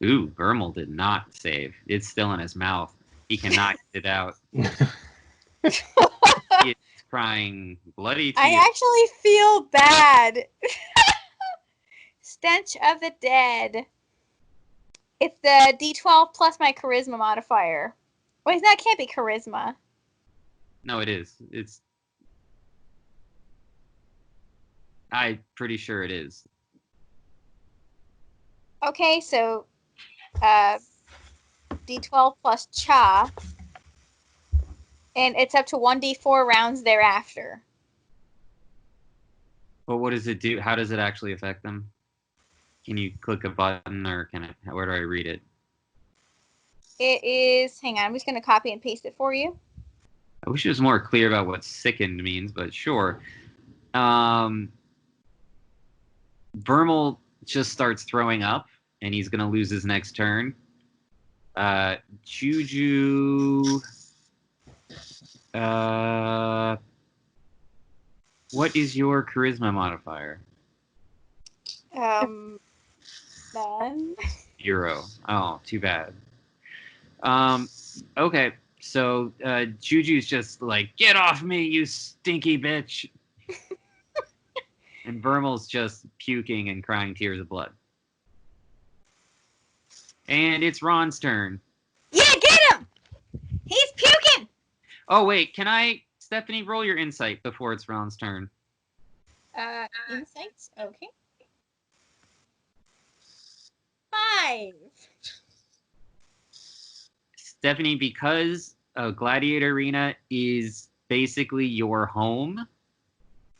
Ooh, Vermal did not save. It's still in his mouth. He cannot get it out. He is crying bloody tears. I actually feel bad. Stench of the dead. It's the D12 plus my charisma modifier. Wait, that can't be charisma. No, it is. I'm pretty sure it is. Okay, so D12 plus cha. And it's up to 1d4 rounds thereafter. But what does it do? How does it actually affect them? Can you click a button or where do I read it? It is, hang on, I'm just going to copy and paste it for you. I wish it was more clear about what sickened means, but sure. Vermal just starts throwing up, and he's going to lose his next turn. Juju... what is your charisma modifier? None. 0. Oh, too bad. Okay, so Juju's just like, get off me, you stinky bitch. And Vermal's just puking and crying tears of blood. And it's Ron's turn. Yeah, get him! He's puking! Oh, wait, Stephanie, roll your insight before it's Ron's turn. Insights? Okay. 5. Stephanie, because a gladiator arena is basically your home,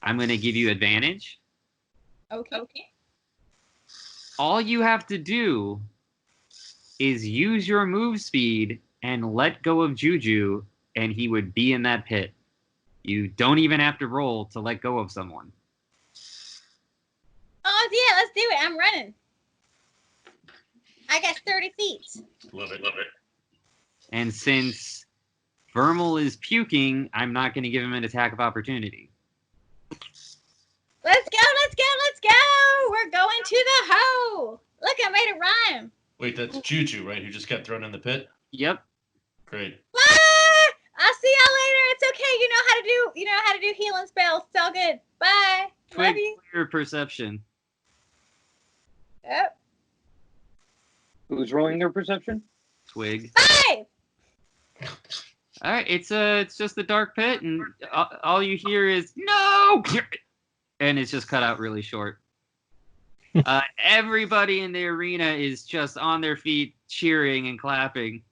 I'm going to give you advantage. Okay. All you have to do is use your move speed and let go of Juju, and he would be in that pit. You don't even have to roll to let go of someone. Oh, yeah, let's do it. I'm running. I got 30 feet. Love it. And since Vermal is puking, I'm not going to give him an attack of opportunity. Let's go. We're going to the hole. Look, I made a rhyme. Wait, that's Juju, right? Who just got thrown in the pit? Yep. Great. Ah! I'll see y'all later. It's okay. You know how to do healing spells. It's all good. Bye. Twig, Love you. clear perception. Yep. Who's rolling their perception? Twig. 5. All right, it's just the dark pit, and all you hear is no, and it's just cut out really short. Everybody in the arena is just on their feet, cheering and clapping.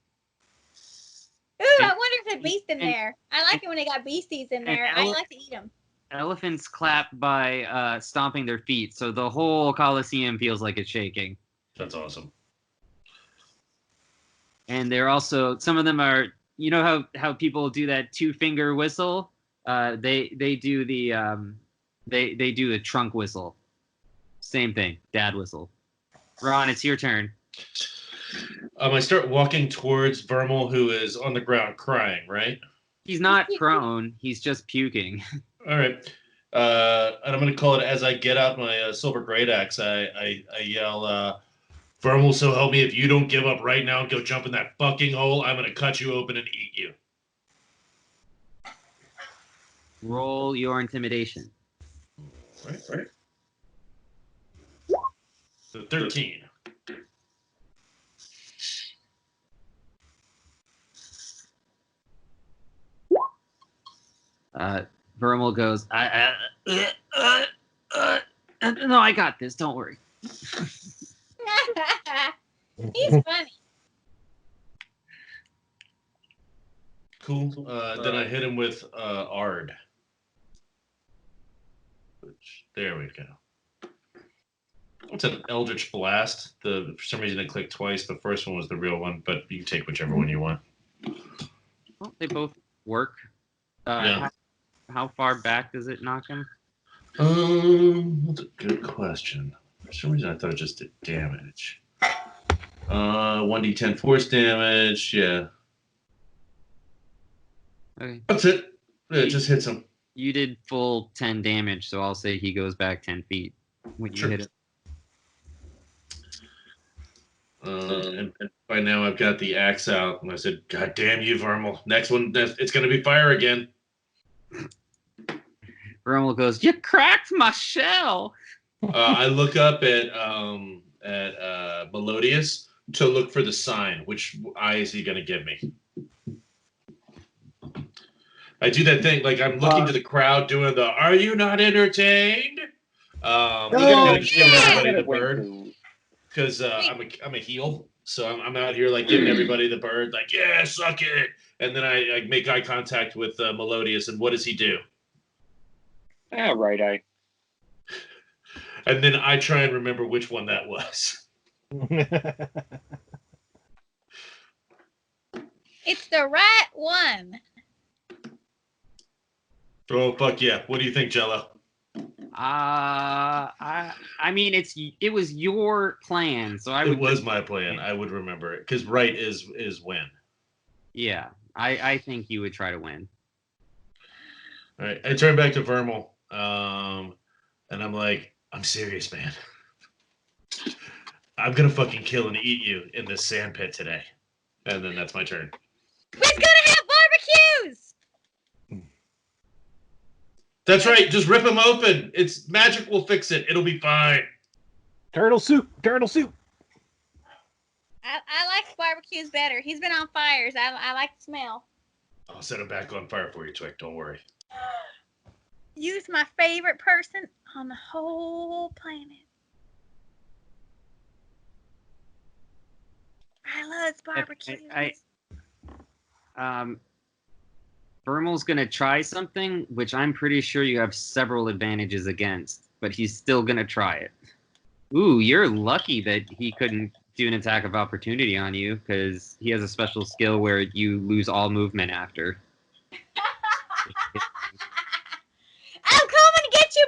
Ooh, I wonder if there's a beast in there. I like it when they got beasties in there. I like to eat them. Elephants clap by stomping their feet, so the whole Coliseum feels like it's shaking. That's awesome. And they're also, some of them are, you know how people do that 2-finger whistle? They do the they do the trunk whistle. Same thing, dad whistle. Ron, it's your turn. I start walking towards Vermal, who is on the ground crying, right? He's not prone, he's just puking. All right. And I'm going to call it, as I get out my silver great axe, I yell, Vermal, so help me, if you don't give up right now and go jump in that fucking hole, I'm going to cut you open and eat you. Roll your intimidation. Right. So 13. Vermal goes, no, I got this, don't worry. He's funny. Cool. Then I hit him with Ard. There we go. It's an Eldritch Blast. For some reason it clicked twice. The first one was the real one, but you can take whichever one you want. Well, they both work. Yeah. How far back does it knock him? That's a good question. For some reason I thought it just did damage. 1d10 force damage, yeah. Okay. That's it. Yeah, it just hits him. You did full 10 damage, so I'll say he goes back 10 feet when you hit him. And by now I've got the axe out, and I said, God damn you, Vermal. Next one, it's going to be fire again. Vermal goes, you cracked my shell! I look up at Melodious to look for the sign. Which eye is he going to give me? I do that thing, like I'm looking to the crowd doing the, are you not entertained? I'm going to give everybody the bird. Because I'm a heel, so I'm out here like giving everybody the bird, like, yeah, suck it. And then I make eye contact with Melodious, and what does he do? Right eye. And then I try and remember which one that was. It's the right one. Oh, fuck yeah. What do you think, Jello? I mean, it was your plan, so It was my plan. I would remember it, because right is win. Yeah, I think you would try to win. All right, I turn back to Vermal, and I'm like, I'm serious, man. I'm gonna fucking kill and eat you in this sand pit today. And then that's my turn. Who's gonna have barbecues? That's right. Just rip them open. It's magic will fix it. It'll be fine. Turtle soup. I like barbecues better. He's been on fires. I like the smell. I'll set him back on fire for you, Twig. Don't worry. You's my favorite person on the whole planet. I love barbecues. Vermal's gonna try something, which I'm pretty sure you have several advantages against, but he's still gonna try it. Ooh, you're lucky that he couldn't do an attack of opportunity on you, because he has a special skill where you lose all movement after. I'm coming to get you,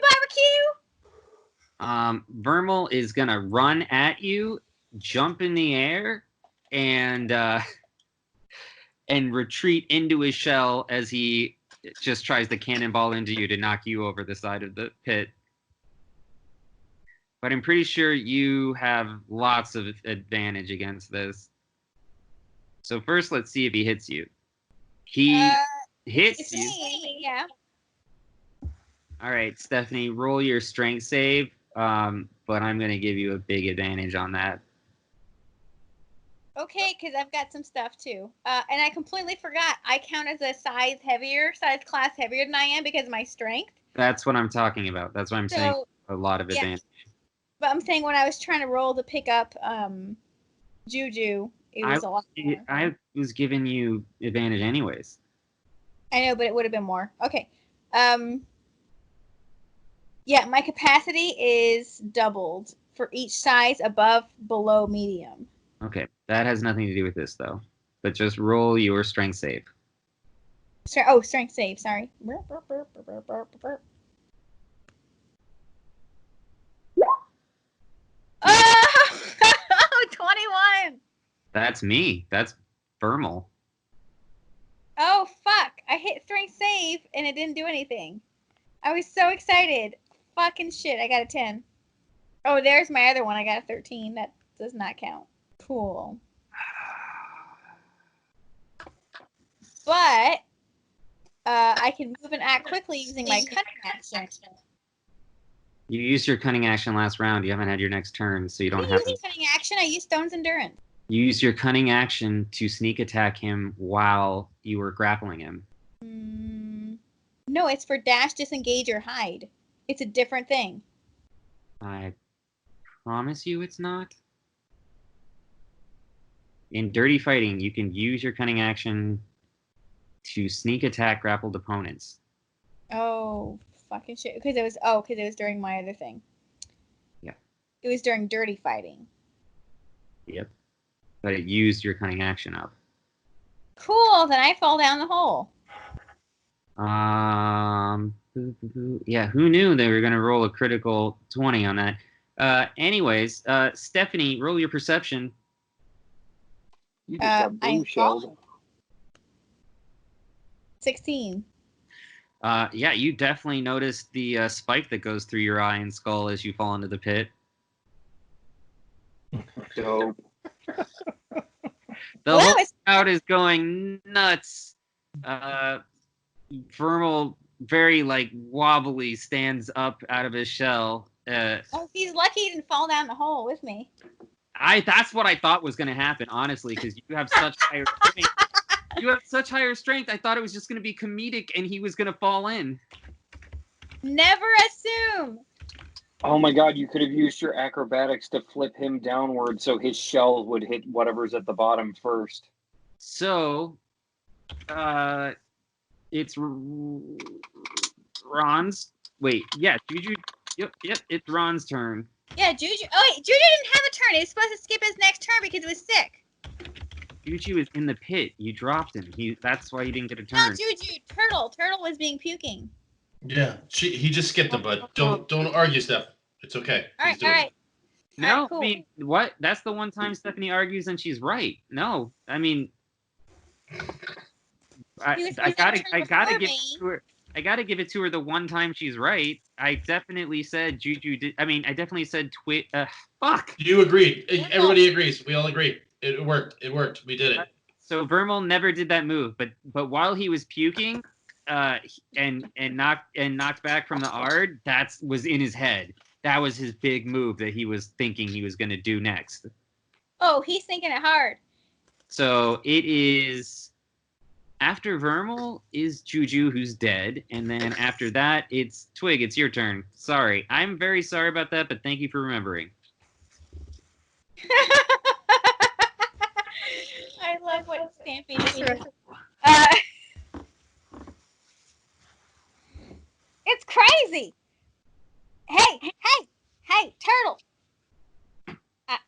barbecue! Vermal is gonna run at you, jump in the air, and retreat into his shell as he just tries to cannonball into you to knock you over the side of the pit. But I'm pretty sure you have lots of advantage against this. So first, let's see if he hits you. He hits you. Yeah. All right, Stephanie, roll your strength save. But I'm going to give you a big advantage on that. Okay, because I've got some stuff too. And I completely forgot. I count as a size class heavier than I am because of my strength. That's what I'm talking about. That's why I'm saying a lot of advantage. But I'm saying when I was trying to roll to pick up Juju, it was a lot more. I was giving you advantage anyways. I know, but it would have been more. Okay. Yeah, my capacity is doubled for each size above, below, medium. Okay, that has nothing to do with this though. But just roll your strength save. Strength save. Sorry. Oh, 21. That's me. That's Vermal. Oh, fuck. I hit strength save and it didn't do anything. I was so excited. Fucking shit. I got a 10. Oh, there's my other one. I got a 13. That does not count. Cool. But I can move and act quickly using my cunning action. You used your cunning action last round. You haven't had your next turn, so you don't have to. Cunning action. I used Stone's Endurance. You used your cunning action to sneak attack him while you were grappling him. No, it's for dash, disengage, or hide. It's a different thing. I promise you it's not. In dirty fighting, you can use your cunning action to sneak attack grappled opponents. Oh, fucking shit. Because it was during my other thing. Yeah. It was during dirty fighting. Yep. But it used your cunning action up. Cool, then I fall down the hole. Yeah, who knew they were going to roll a critical 20 on that? Anyways, Stephanie, roll your perception. You just got blue shelled. 16. Yeah, you definitely noticed the spike that goes through your eye and skull as you fall into the pit. Dope. The whole crowd is going nuts. Vermal, very wobbly, stands up out of his shell. He's lucky he didn't fall down the hole with me. That's what I thought was going to happen, honestly, because you have such higher strength. You have such higher strength. I thought it was just going to be comedic, and he was going to fall in. Never assume. Oh my god, you could have used your acrobatics to flip him downward so his shell would hit whatever's at the bottom first. So, it's Ron's. Wait, yeah, Juju. Yep, it's Ron's turn. Yeah, Juju. Oh, wait, Juju didn't have a turn. He was supposed to skip his next turn because he was sick. Juju is in the pit. You dropped him. That's why he didn't get a turn. No, Juju. Turtle was being puking. Yeah, he just skipped him, but don't argue, Steph. It's okay. All right. No, cool. I mean, what? That's the one time Stephanie argues and she's right. No, I mean, I gotta give it to her. I gotta give it to her the one time she's right. I definitely said Juju did. I mean, I definitely said fuck. You agreed. Everybody agrees. We all agree. It worked. We did it. So Vermal never did that move, but while he was puking, and knocked back from the Ard, that was in his head. That was his big move that he was thinking he was going to do next. Oh, he's thinking it hard. So it is after Vermal is Juju, who's dead, and then after that it's Twig. It's your turn. Sorry, I'm very sorry about that, but thank you for remembering. I love what Stampy just wrote. It's crazy. Hey, Turtle.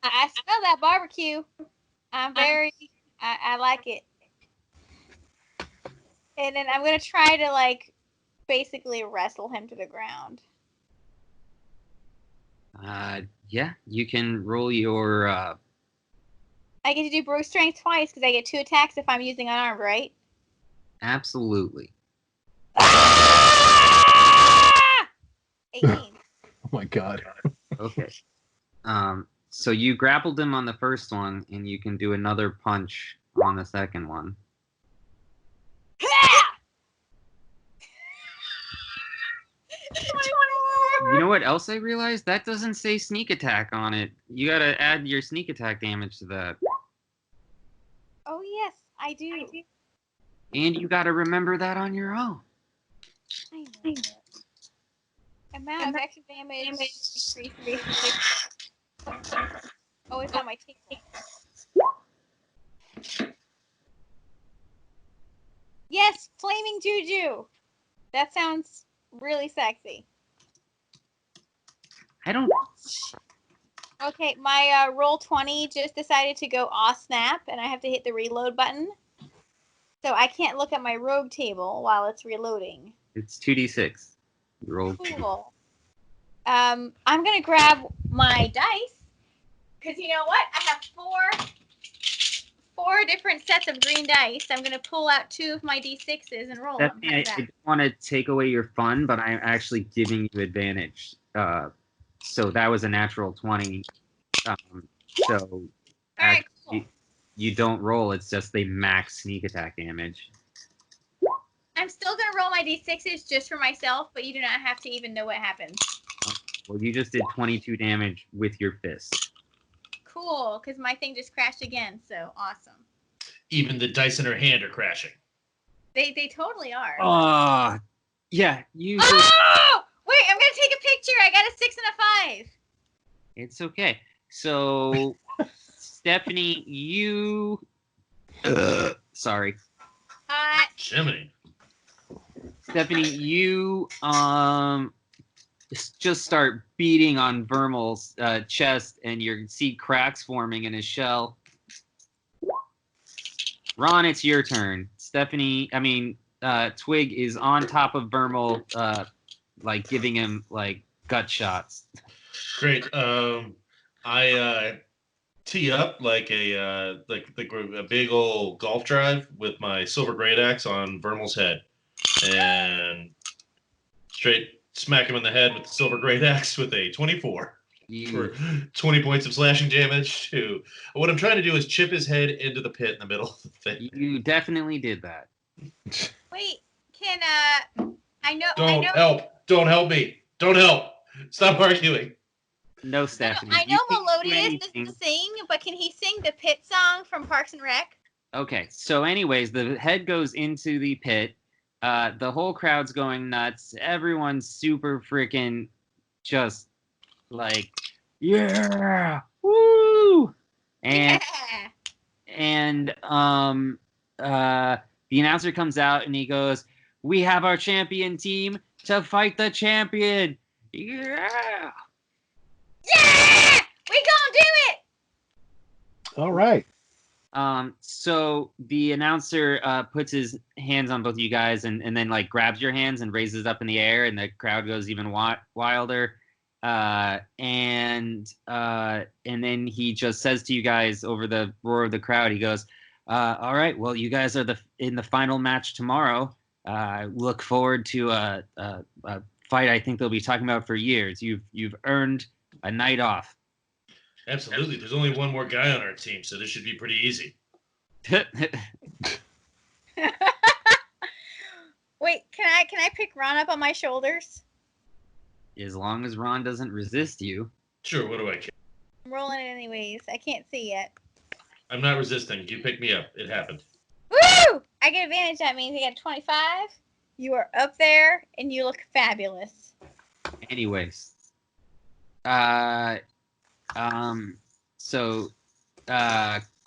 I smell that barbecue. I like it. And then I'm going to try to, basically wrestle him to the ground. Yeah, you can roll your... I get to do brute strength twice because I get 2 attacks if I'm using unarmed, right? Absolutely. 18. Oh my god. Okay. So you grappled him on the first one, and you can do another punch on the second one. You know what else I realized? That doesn't say sneak attack on it. You gotta add your sneak attack damage to that. Oh yes, I do. And you gotta remember that on your own. I know. Amount of extra damage increases. Oh, it's on my table. Yes, flaming juju. That sounds really sexy. I don't. Okay, my roll 20 just decided to go off snap, and I have to hit the reload button. So I can't look at my rogue table while it's reloading. It's 2d6. You rolled. Cool. I'm gonna grab my dice, because you know what? I have four different sets of green dice. I'm gonna pull out 2 of my d6s and roll them. I don't want to take away your fun, but I'm actually giving you advantage. So that was a natural 20. So All right, cool. you don't roll. It's just they max sneak attack damage. I'm still gonna roll my d6s just for myself, but you do not have to even know what happens. Well, you just did 22 damage with your fist. Cool, because my thing just crashed again, so awesome. Even the dice in her hand are crashing. They totally are. Yeah, you. Oh! Wait, I'm gonna take a picture. I got a 6 and a 5. It's okay. So, Stephanie, you. Sorry. Jiminy. Stephanie, you just start beating on Vermal's chest, and you see cracks forming in his shell. Ron, it's your turn. Twig is on top of Vermal, like giving him like gut shots. Great. I tee up like a big old golf drive with my silver great axe on Vermal's head, and straight smack him in the head with the silver great axe with a 24 for 20 points of slashing damage. What I'm trying to do is chip his head into the pit in the middle of the thing. You definitely did that. Wait, can I know? Don't help me! Don't help! Stop arguing. No, Stephanie. I know Melodious doesn't sing, but can he sing the pit song from Parks and Rec? Okay, so anyways, the head goes into the pit. The whole crowd's going nuts. Everyone's super freaking just like, yeah, woo! And the announcer comes out and he goes, "We have our champion team to fight the champion." Yeah. Yeah! We gonna do it! All right. So the announcer puts his hands on both of you guys and then like grabs your hands and raises it up in the air, and the crowd goes even wilder. And then he just says to you guys over the roar of the crowd, he goes, "All right, well, you guys are in the final match tomorrow. Look forward to a fight I think they'll be talking about for years. You've earned a night off." Absolutely. There's only one more guy on our team, so this should be pretty easy. Wait, can I pick Ron up on my shoulders? As long as Ron doesn't resist you. Sure, what do I care? I'm rolling it anyways. I can't see yet. I'm not resisting. You picked me up. It happened. Woo! I get advantage. That means I got 25. You are up there, and you look fabulous. Anyways.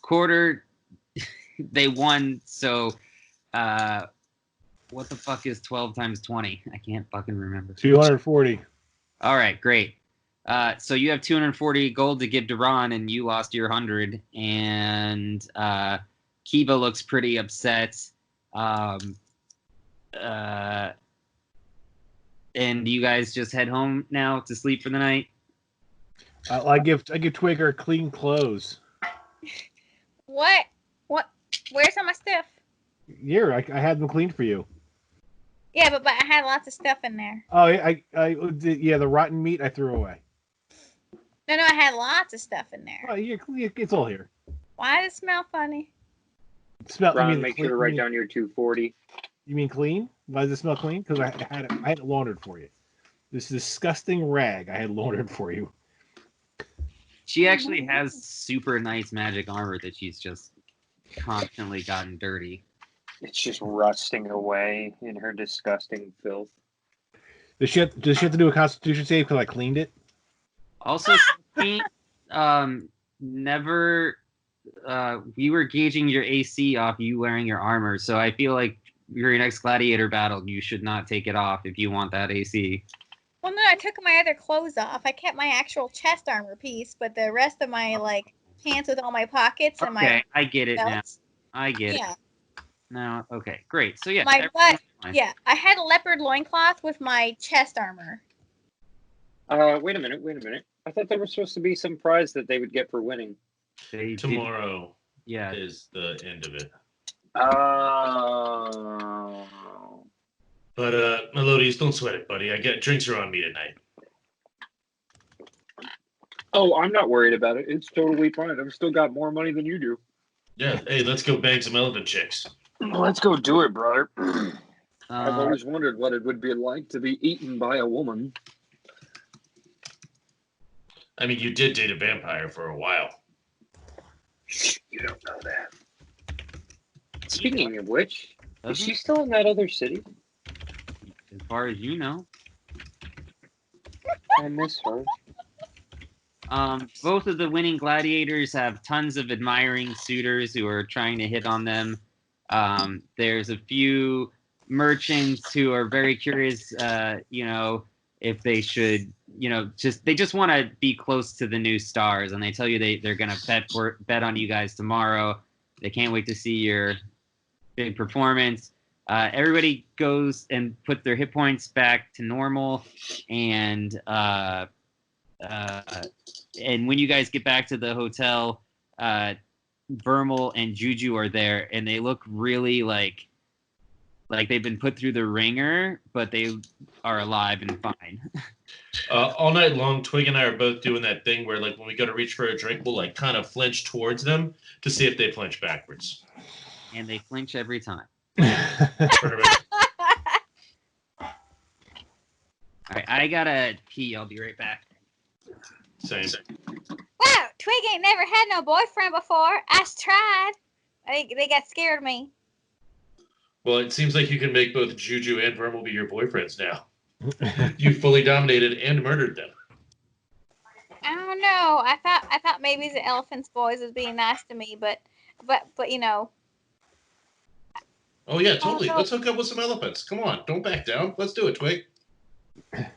Quarter, they won, so, what the fuck is 12 times 20? I can't fucking remember. 240. All right, great. So you have 240 gold to give to Ron, and you lost your 100, and, Kiva looks pretty upset. And you guys just head home now to sleep for the night? I give Twigger clean clothes. What? Where's all my stuff? Here, I had them cleaned for you. Yeah, but I had lots of stuff in there. Oh, the rotten meat I threw away. No, I had lots of stuff in there. Oh, it's all here. Why does it smell funny? Smell. Ron, you mean make sure to write down your 240. You mean clean? Why does it smell clean? Because I had it laundered for you. This disgusting rag I had laundered for you. She actually has super nice magic armor that she's just constantly gotten dirty. It's just rusting away in her disgusting filth. Does she have to do a Constitution save because I cleaned it? Also, never. We were gauging your AC off you wearing your armor, so I feel like your next gladiator battle, you should not take it off if you want that AC. Well, no, I took my other clothes off. I kept my actual chest armor piece, but the rest of my pants with all my pockets and my I get it belts. now. I get it. No, okay, great. So yeah, I had a leopard loincloth with my chest armor. Wait a minute. I thought there was supposed to be some prize that they would get for winning. Tomorrow is the end of it. Oh. But Melodious, don't sweat it, buddy. Drinks are on me tonight. Oh, I'm not worried about it. It's totally fine. I've still got more money than you do. Yeah, hey, let's go bang some elephant chicks. Let's go do it, brother. I've always wondered what it would be like to be eaten by a woman. I mean, you did date a vampire for a while. Shh, you don't know that. Speaking of which, is she still in that other city? As far as you know. I miss her. Both of the winning gladiators have tons of admiring suitors who are trying to hit on them. There's a few merchants who are very curious, if they should, they just want to be close to the new stars, and they tell you they're going to bet on you guys tomorrow. They can't wait to see your big performance. Everybody goes and put their hit points back to normal, and when you guys get back to the hotel, Vermal and Juju are there, and they look really like they've been put through the ringer, but they are alive and fine. All night long, Twig and I are both doing that thing where, when we go to reach for a drink, we'll kind of flinch towards them to see if they flinch backwards. And they flinch every time. Perfect. All right, I gotta pee. I'll be right back. Same. Wow, Twig ain't never had no boyfriend before. I tried. They got scared of me. Well, it seems like you can make both Juju and Vermal be your boyfriends now. You fully dominated and murdered them. I don't know. I thought maybe the elephant's boys was being nice to me, but Oh yeah, totally. Let's hook up with some elephants. Come on, don't back down. Let's do it, Twig.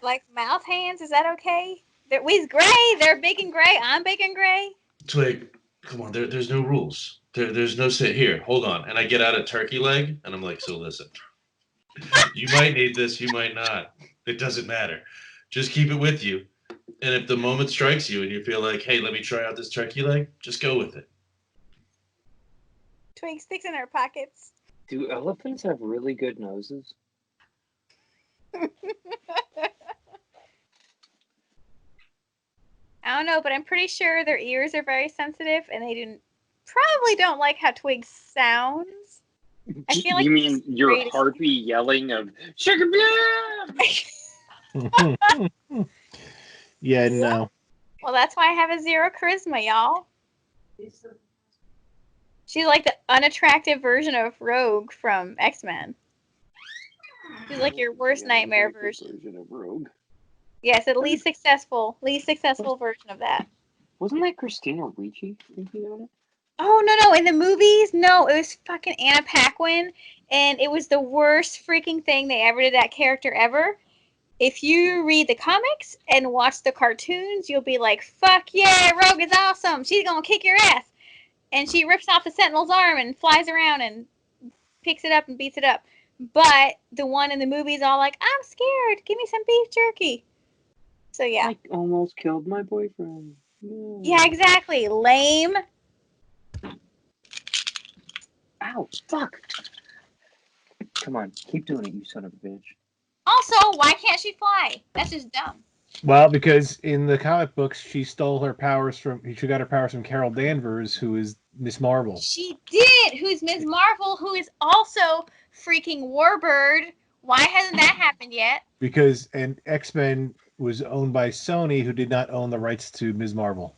Like mouth hands, is that okay? We's gray. They're big and gray. I'm big and gray. Twig, come on. There's no rules. There's no sit here. Hold on. And I get out a turkey leg, and I'm like, so listen. You might need this. You might not. It doesn't matter. Just keep it with you. And if the moment strikes you and you feel like, hey, let me try out this turkey leg, just go with it. Twig sticks in her pockets. Do elephants have really good noses? I don't know, but I'm pretty sure their ears are very sensitive, and they probably don't like how Twig sounds. I feel like you mean your harpy yelling of sugar beer? Yeah, no. Well, that's why I have a 0 charisma, y'all. She's like the unattractive version of Rogue from X-Men. She's like your worst nightmare version of Rogue. Yes, the least successful version of that. Wasn't that Christina Ricci thinking on it? Oh, no. In the movies, no. It was fucking Anna Paquin, and it was the worst freaking thing they ever did that character ever. If you read the comics and watch the cartoons, you'll be like, fuck yeah, Rogue is awesome. She's gonna kick your ass. And she rips off the Sentinel's arm and flies around and picks it up and beats it up. But the one in the movie's all like, I'm scared. Give me some beef jerky. So, yeah. I almost killed my boyfriend. Yeah, exactly. Lame. Ow, fuck. Come on, keep doing it, you son of a bitch. Also, why can't she fly? That's just dumb. Well, because in the comic books, she got her powers from Carol Danvers, who is Miss Marvel. She did. Who's Ms. Marvel, who is also freaking Warbird. Why hasn't that happened yet? Because X-Men was owned by Sony, who did not own the rights to Ms. Marvel.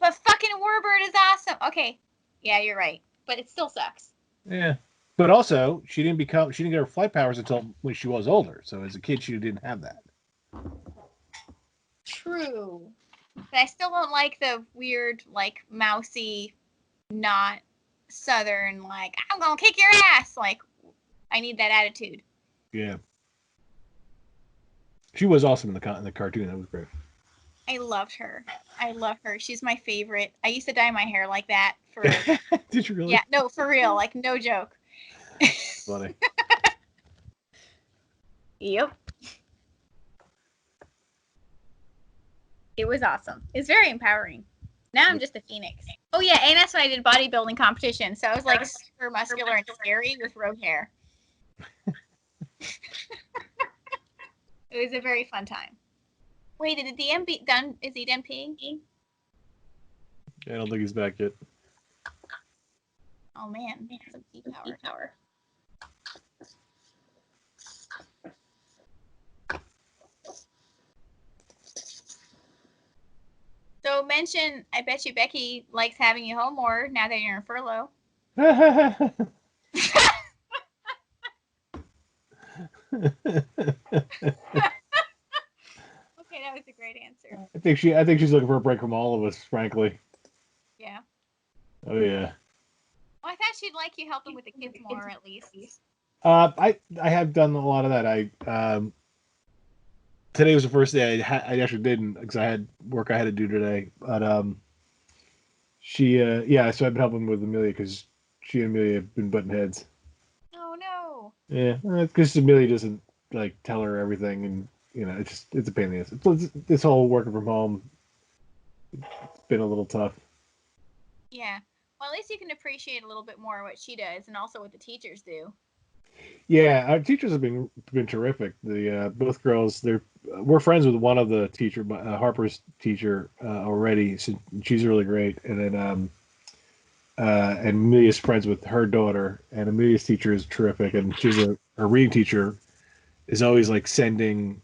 But fucking Warbird is awesome. Okay, yeah, you're right, but it still sucks. Yeah, but also she didn't get her flight powers until when she was older. So as a kid, she didn't have that. True, but I still don't like the weird, like mousy, not Southern. Like I'm gonna kick your ass. Like I need that attitude. Yeah, she was awesome in the cartoon. That was great. I loved her. She's my favorite. I used to dye my hair like that for. Did you really? Yeah, no, for real. Like no joke. Funny. Yep. It was awesome. It's very empowering. Now I'm just a phoenix. Oh yeah, and that's when I did bodybuilding competition. So I was like super muscular and scary with rogue hair. It was a very fun time. Wait, did the DM be done? Is he done peeing? I don't think he's back yet. Oh man, some pee power. So mention, I bet you Becky likes having you home more now that you're in furlough. Okay, that was a great answer. I think she's looking for a break from all of us, frankly. Yeah. Oh yeah. Well, I thought she'd like you helping with the kids more, at least. I have done a lot of that. Today was the first day I actually didn't because I had work I had to do today. But so I've been helping with Amelia because she and Amelia have been butting heads. Oh no. Yeah, because Amelia doesn't like tell her everything, and it's a pain in the ass. This whole working from home, it's been a little tough. Yeah. Well, at least you can appreciate a little bit more what she does, and also what the teachers do. Yeah, our teachers have been terrific. The both girls, we're friends with one of the teacher, Harper's teacher already. So she's really great, and then and Amelia's friends with her daughter, and Amelia's teacher is terrific, and her reading teacher is always like sending,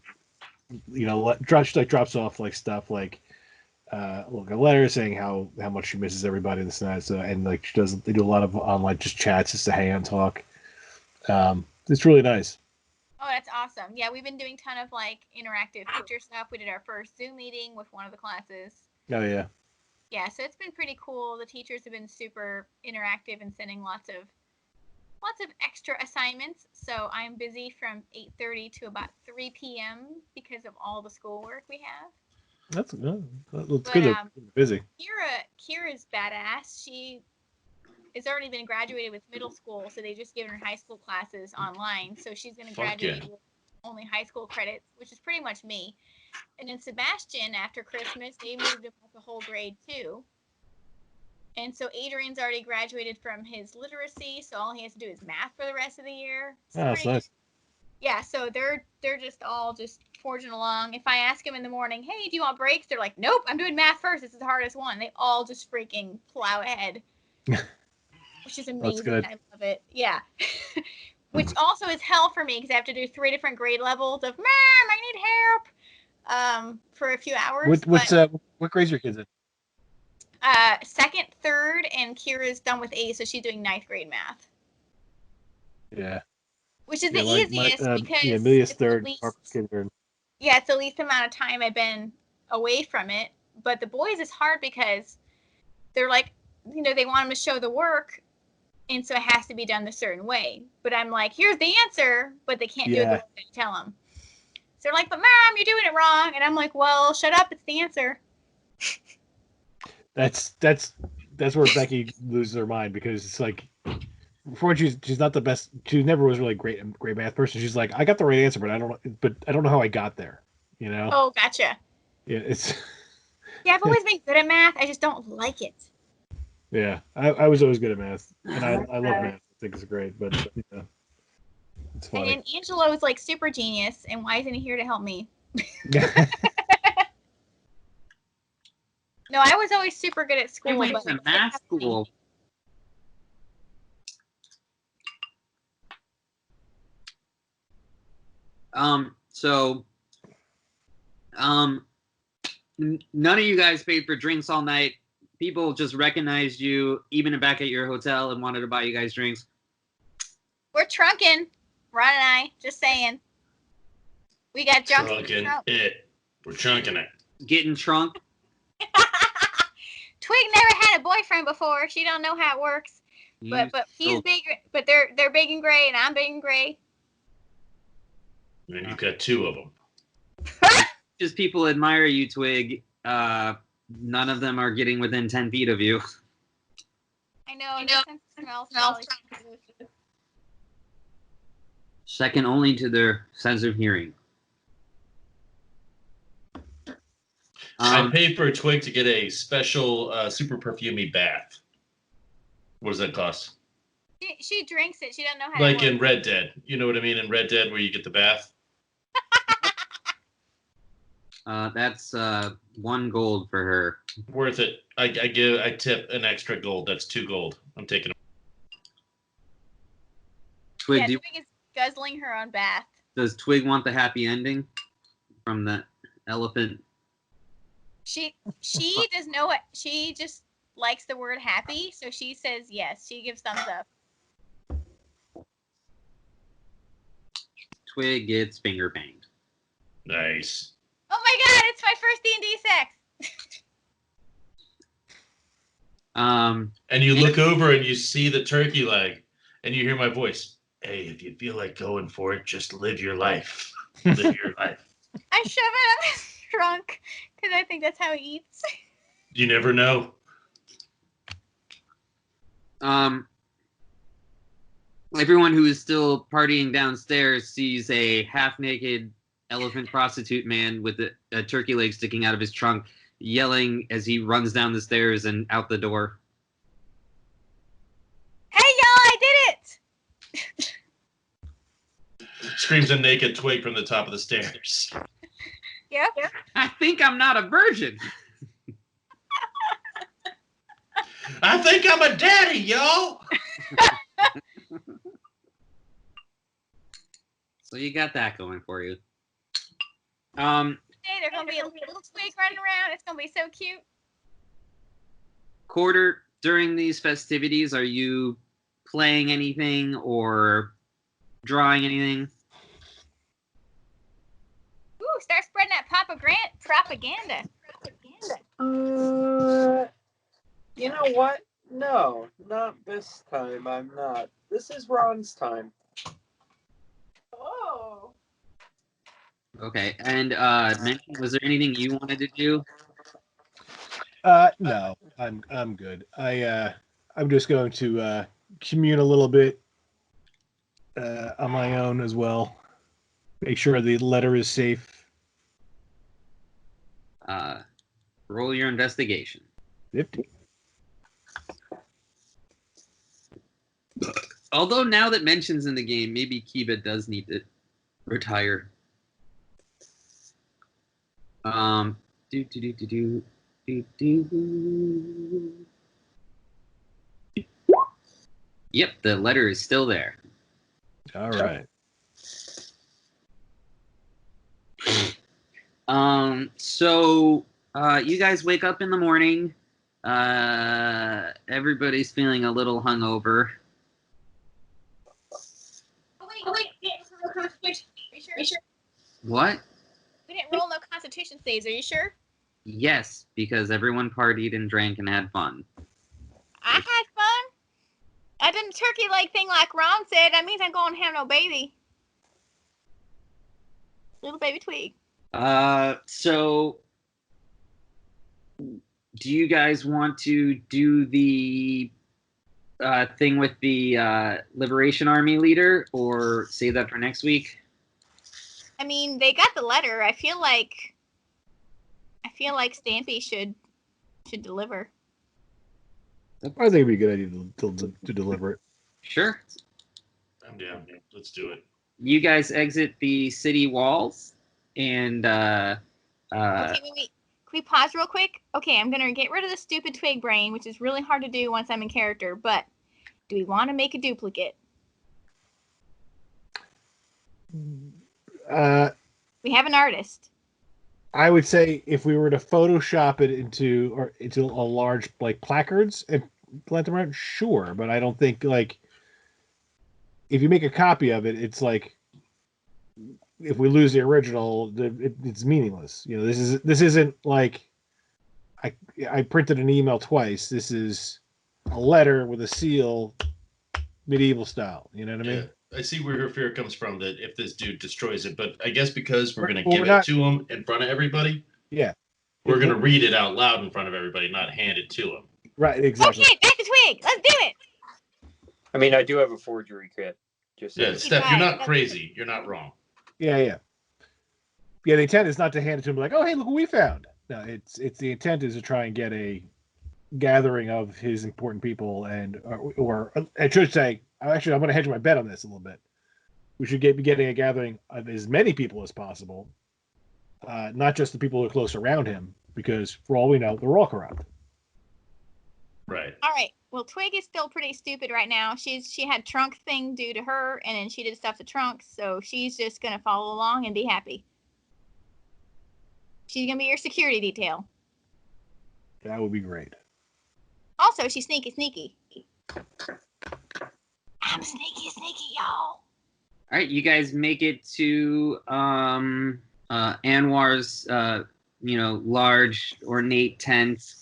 drops off like stuff like a letter saying how much she misses everybody this and that. So and like they do a lot of online just chats just to hang out and talk. It's really nice. Oh, that's awesome. Yeah, we've been doing a ton of like interactive teacher stuff. We did our first Zoom meeting with one of the classes. Oh yeah. Yeah, so it's been pretty cool. The teachers have been super interactive and sending lots of extra assignments. So I'm busy from 8:30 to about 3 p.m. because of all the schoolwork we have. That's good. It's good. They're busy. Kira's badass. She has already been graduated with middle school, so they just given her high school classes online. So she's going to graduate with only high school credits, which is pretty much me. And then Sebastian, after Christmas, they moved him up a whole grade too. And so Adrian's already graduated from his literacy, so all he has to do is math for the rest of the year. That's nice. Yeah, so they're just all just forging along. If I ask them in the morning, hey, do you want breaks? They're like, nope, I'm doing math first. This is the hardest one. They all just freaking plow ahead. Which is amazing. I love it. Yeah. Which also is hell for me because I have to do 3 different grade levels of, Mom, I need help for a few hours. What grades are your kids in? 2nd, 3rd, and Kira's done with 8, so she's doing 9th grade math. Yeah. Which is the easiest because Amelia's 3rd, Harper's kindergarten. Yeah, it's the least amount of time I've been away from it. But the boys is hard because they're like, they want them to show the work, and so it has to be done a certain way. But I'm like, here's the answer, but they can't do it the way I tell them. So they're like, but Mom, you're doing it wrong. And I'm like, well, shut up, it's the answer. That's where Becky loses her mind because it's like, before she's not the best. She never was really a great math person. She's like, I got the right answer, but I don't know how I got there. Oh, gotcha. Yeah, it's. Yeah, I've always been good at math. I just don't like it. Yeah, I was always good at math, and I love math. I think it's great, but it's funny. And Angelo is like super genius, and why isn't he here to help me? No, I was always super good at school. You went but to math school. None of you guys paid for drinks all night. People just recognized you, even back at your hotel, and wanted to buy you guys drinks. We're trunking, Ron and I. Just saying. We got drunk. Trunking it. We're chunking it. Getting drunk. Twig never had a boyfriend before. She don't know how it works. But he's big. But they're big and gray, and I'm big and gray. And you've got two of them. Just people admire you, Twig. None of them are getting within 10 feet of you. I know. Smells. Second only to their sense of hearing. I paid for a Twig to get a special super perfumey bath. What does that cost? She drinks it. She doesn't know how. Like in Red Dead. You know what I mean? In Red Dead, where you get the bath. That's 1 gold for her. Worth it. I tip an extra gold. That's 2 gold. I'm taking it. Twig, Twig is guzzling her own bath. Does Twig want the happy ending from the elephant? She does know what. She just likes the word happy, so she says yes. She gives thumbs up. Twig gets finger banged. Nice. Oh my god, it's my first D&D sex. And you look over and you see the turkey leg, and you hear my voice. Hey, if you feel like going for it, just live your life. Live your life. I shove it up his trunk because I think that's how he eats. You never know. Everyone who is still partying downstairs sees a half-naked elephant prostitute man with a turkey leg sticking out of his trunk, yelling as he runs down the stairs and out the door. Hey, y'all, I did it! Screams a naked Twig from the top of the stairs. Yep. I think I'm not a virgin. I think I'm a daddy, y'all. So you got that going for you. Hey, there's gonna be a little Twig running around. It's gonna be so cute. Quarter, during these festivities, are you playing anything or drawing anything? Ooh, start spreading that Papa Grant propaganda. You know what? No, not this time. I'm not. This is Ron's time. Oh. Okay, and was there anything you wanted to do? No, I'm good. I'm just going to commune a little bit on my own as well. Make sure the letter is safe. Roll your investigation. 50. Although now that mention's in the game, maybe Kiba does need to retire. Yep, the letter is still there. All right. So you guys wake up in the morning. Everybody's feeling a little hungover. Oh wait. Are you sure? What? We didn't roll no Constitution saves. Are you sure? Yes, because everyone partied and drank and had fun. I had fun. I did a turkey leg thing like Ron said. That means I'm going to have no baby. Little baby Twig. So do you guys want to do the thing with the Liberation Army leader, or save that for next week? I mean, they got the letter. I feel like Stampy should deliver. I think it'd be a good idea to deliver it. Sure. I'm down. Let's do it. You guys exit the city walls, and Okay, wait. we pause real quick? Okay, I'm gonna get rid of the stupid twig brain, which is really hard to do once I'm in character. But do we want to make a duplicate? We have an artist. I would say if we were to Photoshop it into a large like placards and let them around, sure. But I don't think like if you make a copy of it, it's like if we lose the original, it's meaningless. You know, this isn't like I printed an email twice. This is a letter with a seal, medieval style. You know what I mean? I see where her fear comes from, that if this dude destroys it, but I guess because we're going to Well, give we're not- it to him in front of everybody, Yeah. we're going to read it out loud in front of everybody, not hand it to him. Right, exactly. Okay, back to twig. Let's do it. I mean, I do have a forgery kit. Just Yeah, saying. Steph, you're not crazy. You're not wrong. Yeah. The intent is not to hand it to him like, oh, hey, look what we found. No, it's the intent is to try and get a gathering of his important people, and or I should say, actually, I'm going to hedge my bet on this a little bit. We should be getting a gathering of as many people as possible, not just the people who are close around him, because for all we know, they're all corrupt. Right. All right. Well, Twig is still pretty stupid right now. She had trunk thing due to her, and then she did stuff to trunk, so she's just gonna follow along and be happy. She's gonna be your security detail. That would be great. Also, she's sneaky. I'm sneaky, y'all. All right, you guys make it to Anwar's, large ornate tent.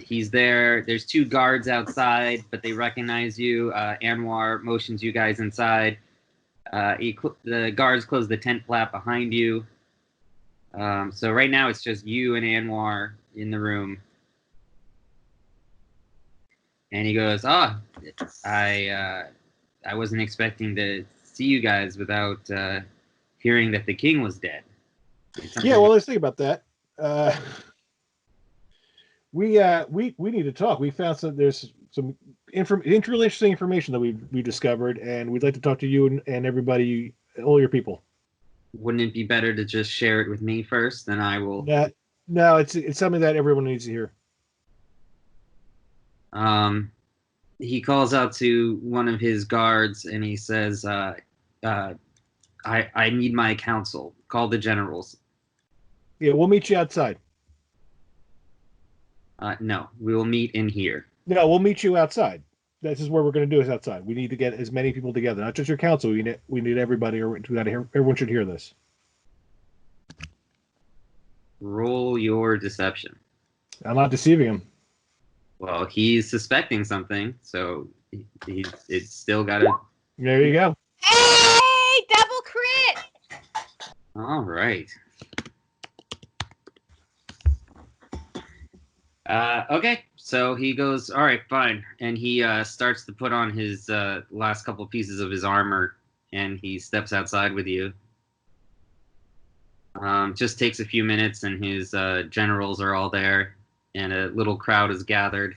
He's there. There's two guards outside, but they recognize you. Anwar motions you guys inside. The guards close the tent flap behind you. So right now it's just you and Anwar in the room. And he goes, I wasn't expecting to see you guys without hearing that the king was dead. Yeah, well, let's think about that. We need to talk. We found there's some interesting information that we discovered, and we'd like to talk to you and everybody, all your people. Wouldn't it be better to just share it with me first, then I will? No, it's something that everyone needs to hear. He calls out to one of his guards and he says, I need my counsel. Call the generals. Yeah, we'll meet you outside. No, we will meet in here. No, we'll meet you outside. This is where we're going to do is outside. We need to get as many people together, not just your council. We need everybody. Everyone should hear this. Roll your deception. I'm not deceiving him. Well, he's suspecting something, so it's still got to... There you go. Hey, double crit! All right. Okay, so he goes, all right, fine. And he starts to put on his last couple of pieces of his armor, and he steps outside with you. Just takes a few minutes, and his generals are all there, and a little crowd is gathered.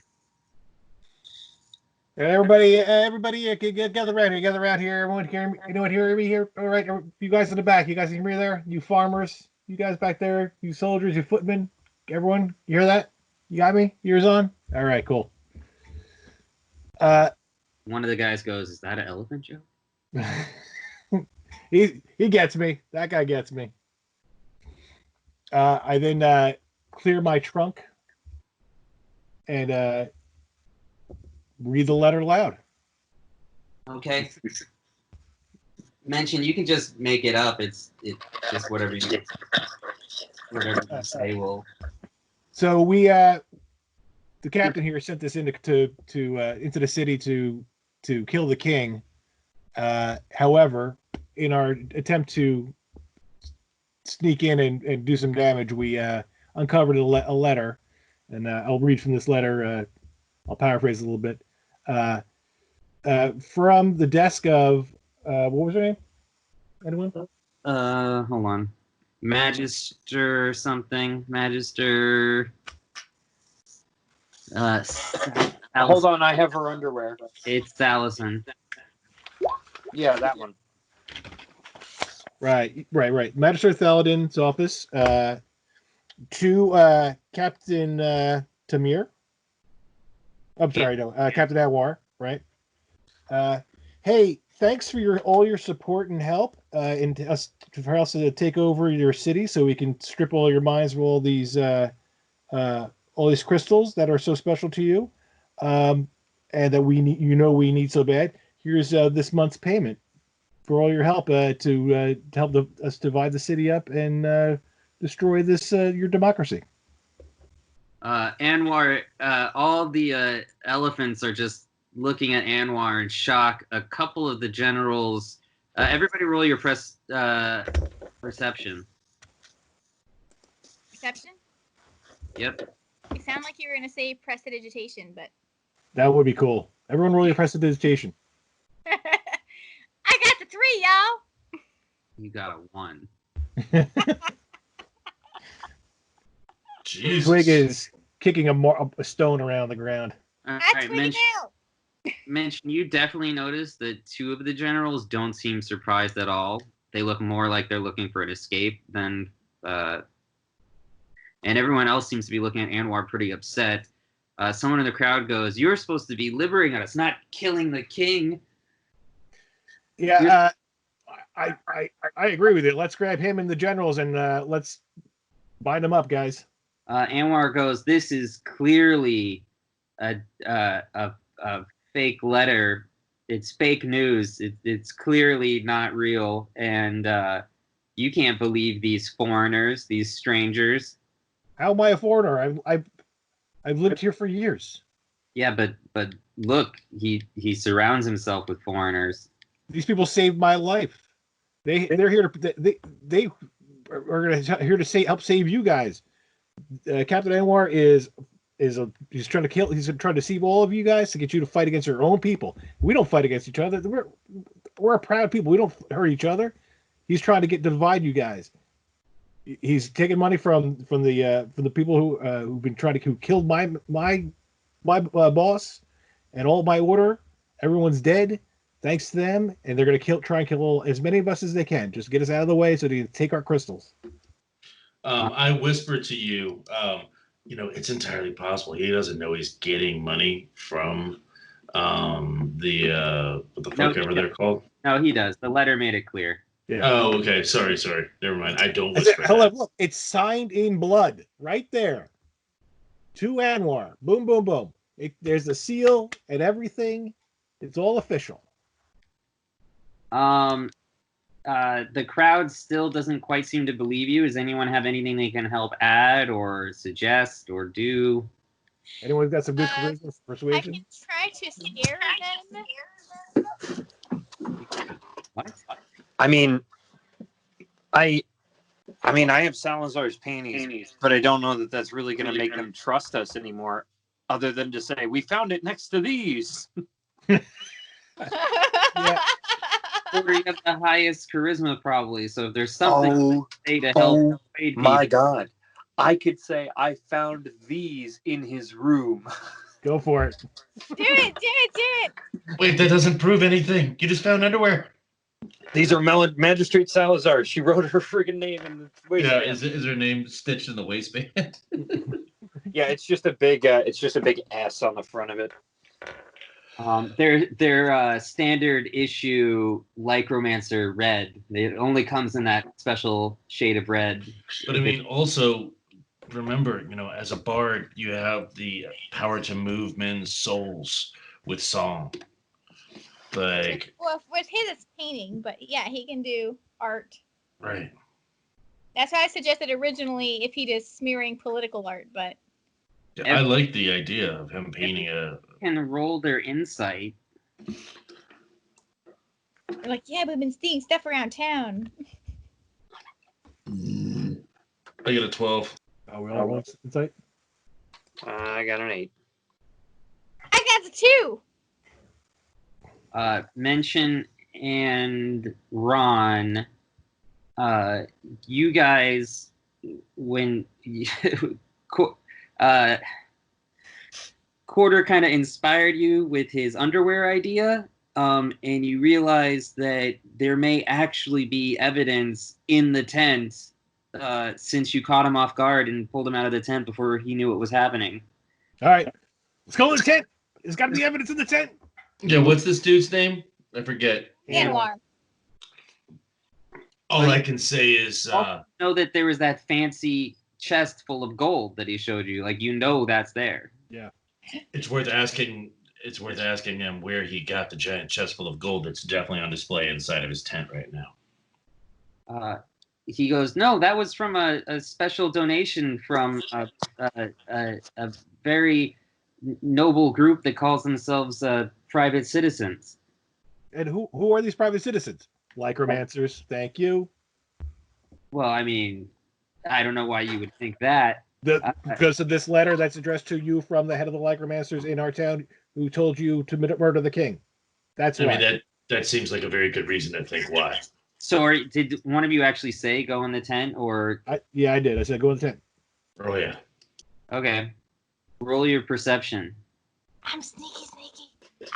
Everybody, gather around here. Gather around here. Everyone hear me? Anyone hear me here? All right, you guys in the back. You guys hear me there? You farmers, you guys back there, you soldiers, you footmen, everyone, you hear that? You got me? Ears on? All right, cool. One of the guys goes, is that an elephant joke? He gets me. That guy gets me. I then clear my trunk and read the letter loud. Okay. Mention, you can just make it up. It's just whatever you say will. So we, the captain here sent us into the city to kill the king. However, in our attempt to sneak in and do some damage, we uncovered a letter, and I'll read from this letter. I'll paraphrase a little bit. From the desk of what was her name? Anyone? Hold on. Magister something. Magister. Hold on, I have her underwear. It's Salison. Yeah, that one. Right. Magister Thaladin's office. To Captain Tamir. I'm sorry, no, Captain Anwar, right? Hey, thanks for all your support and help for us to take over your city, so we can strip all your mines of all these crystals that are so special to you, and that we need so bad. Here's this month's payment for all your help to help us divide the city up and destroy this your democracy. Anwar, all the elephants are just looking at Anwar in shock. A couple of the generals, everybody roll your perception. Perception? Yep. You sound like you were going to say prestidigitation, but... That would be cool. Everyone roll your prestidigitation. I got the 3, y'all! You got a 1. Jesus. Twig is kicking a stone around the ground. All I right, tweeted out! Mention, you definitely noticed that 2 of the generals don't seem surprised at all. They look more like they're looking for an escape than... and everyone else seems to be looking at Anwar pretty upset. Someone in the crowd goes, "You're supposed to be liberating us, not killing the king." Yeah, I agree with you. Let's grab him and the generals and let's bind them up, guys. Anwar goes, "This is clearly a fake letter. It's fake news. It's clearly not real, and you can't believe these foreigners, these strangers." How am I a foreigner? I've lived here for years. Yeah, but look, he surrounds himself with foreigners. These people saved my life. They're here to they are here to help save you guys. Captain Anwar he's trying to deceive all of you guys to get you to fight against your own people. We don't fight against each other. We're a proud people. We don't hurt each other. He's trying to divide you guys. He's taking money from the people who killed my boss and all my order. Everyone's dead thanks to them, and they're going to try and kill as many of us as they can. Just get us out of the way so they can take our crystals. I whisper to you, it's entirely possible he doesn't know he's getting money from what the fuck ever they're called. No, he does. The letter made it clear. Yeah. Oh, okay. Sorry. Never mind. I don't whisper. Hello, look, it's signed in blood right there. To Anwar. Boom, boom, boom. There's a seal and everything. It's all official. The crowd still doesn't quite seem to believe you. Does anyone have anything they can help add or suggest or do? Anyone got some good charisma, persuasion? I can try to scare them. What? I mean, I have Salazar's paintings, but I don't know that that's really going to make them trust us anymore, other than to say, we found it next to these. Yeah. Or you have the highest charisma, probably. So if there's something to say to help, my God, I could say I found these in his room. Go for it. Do it! Wait, that doesn't prove anything. You just found underwear. These are Magistrate Salazar. She wrote her friggin' name in the waistband. Yeah, is her name stitched in the waistband? Yeah, it's just a big S on the front of it. Their standard issue Lycromancer red. It only comes in that special shade of red. But I mean, also remember, as a bard, you have the power to move men's souls with song. Like, well, with his it's painting, but yeah, he can do art. Right. That's why I suggested originally if he does smearing political art, but I like the idea of him painting can roll their insight. they're like, yeah, we've been seeing stuff around town. I get a 12. Oh, we all roll insight? I got an 8. I got the 2. Mention and Ron, you guys, when Quarter kind of inspired you with his underwear idea, and you realize that there may actually be evidence in the tent since you caught him off guard and pulled him out of the tent before he knew what was happening. All right, let's go to the tent. There's got to be evidence in the tent. Yeah, what's this dude's name? I forget. Anwar. All I can say is know that there was that fancy chest full of gold that he showed you. Like, you know that's there. Yeah. it's worth asking. It's worth asking him where he got the giant chest full of gold that's definitely on display inside of his tent right now. He goes, no, that was from a special donation from a very noble group that calls themselves private citizens. And who are these private citizens? Lycromancers. Thank you. Well, I mean, I don't know why you would think that. Because of this letter that's addressed to you from the head of the Lycromancers in our town, who told you to murder the king. That's why. I mean, that seems like a very good reason to think why. So, did one of you actually say go in the tent, or? Yeah, I did. I said go in the tent. Oh yeah. Okay. Roll your perception. I'm sneaky.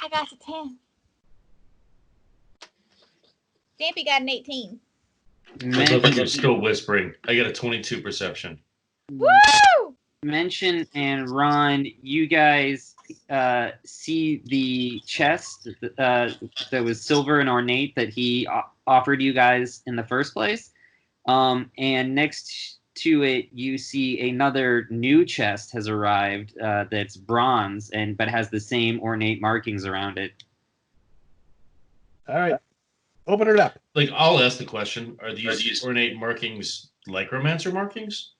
I got a 10. Stampy got an 18. I love that you're still whispering. I got a 22 perception. Woo! Mention and Ron, you guys see the chest that was silver and ornate that he offered you guys in the first place. And next to it, you see another new chest has arrived that's bronze but has the same ornate markings around it. All right. Open it up. Like, I'll ask the question: are these ornate markings Lycromancer markings?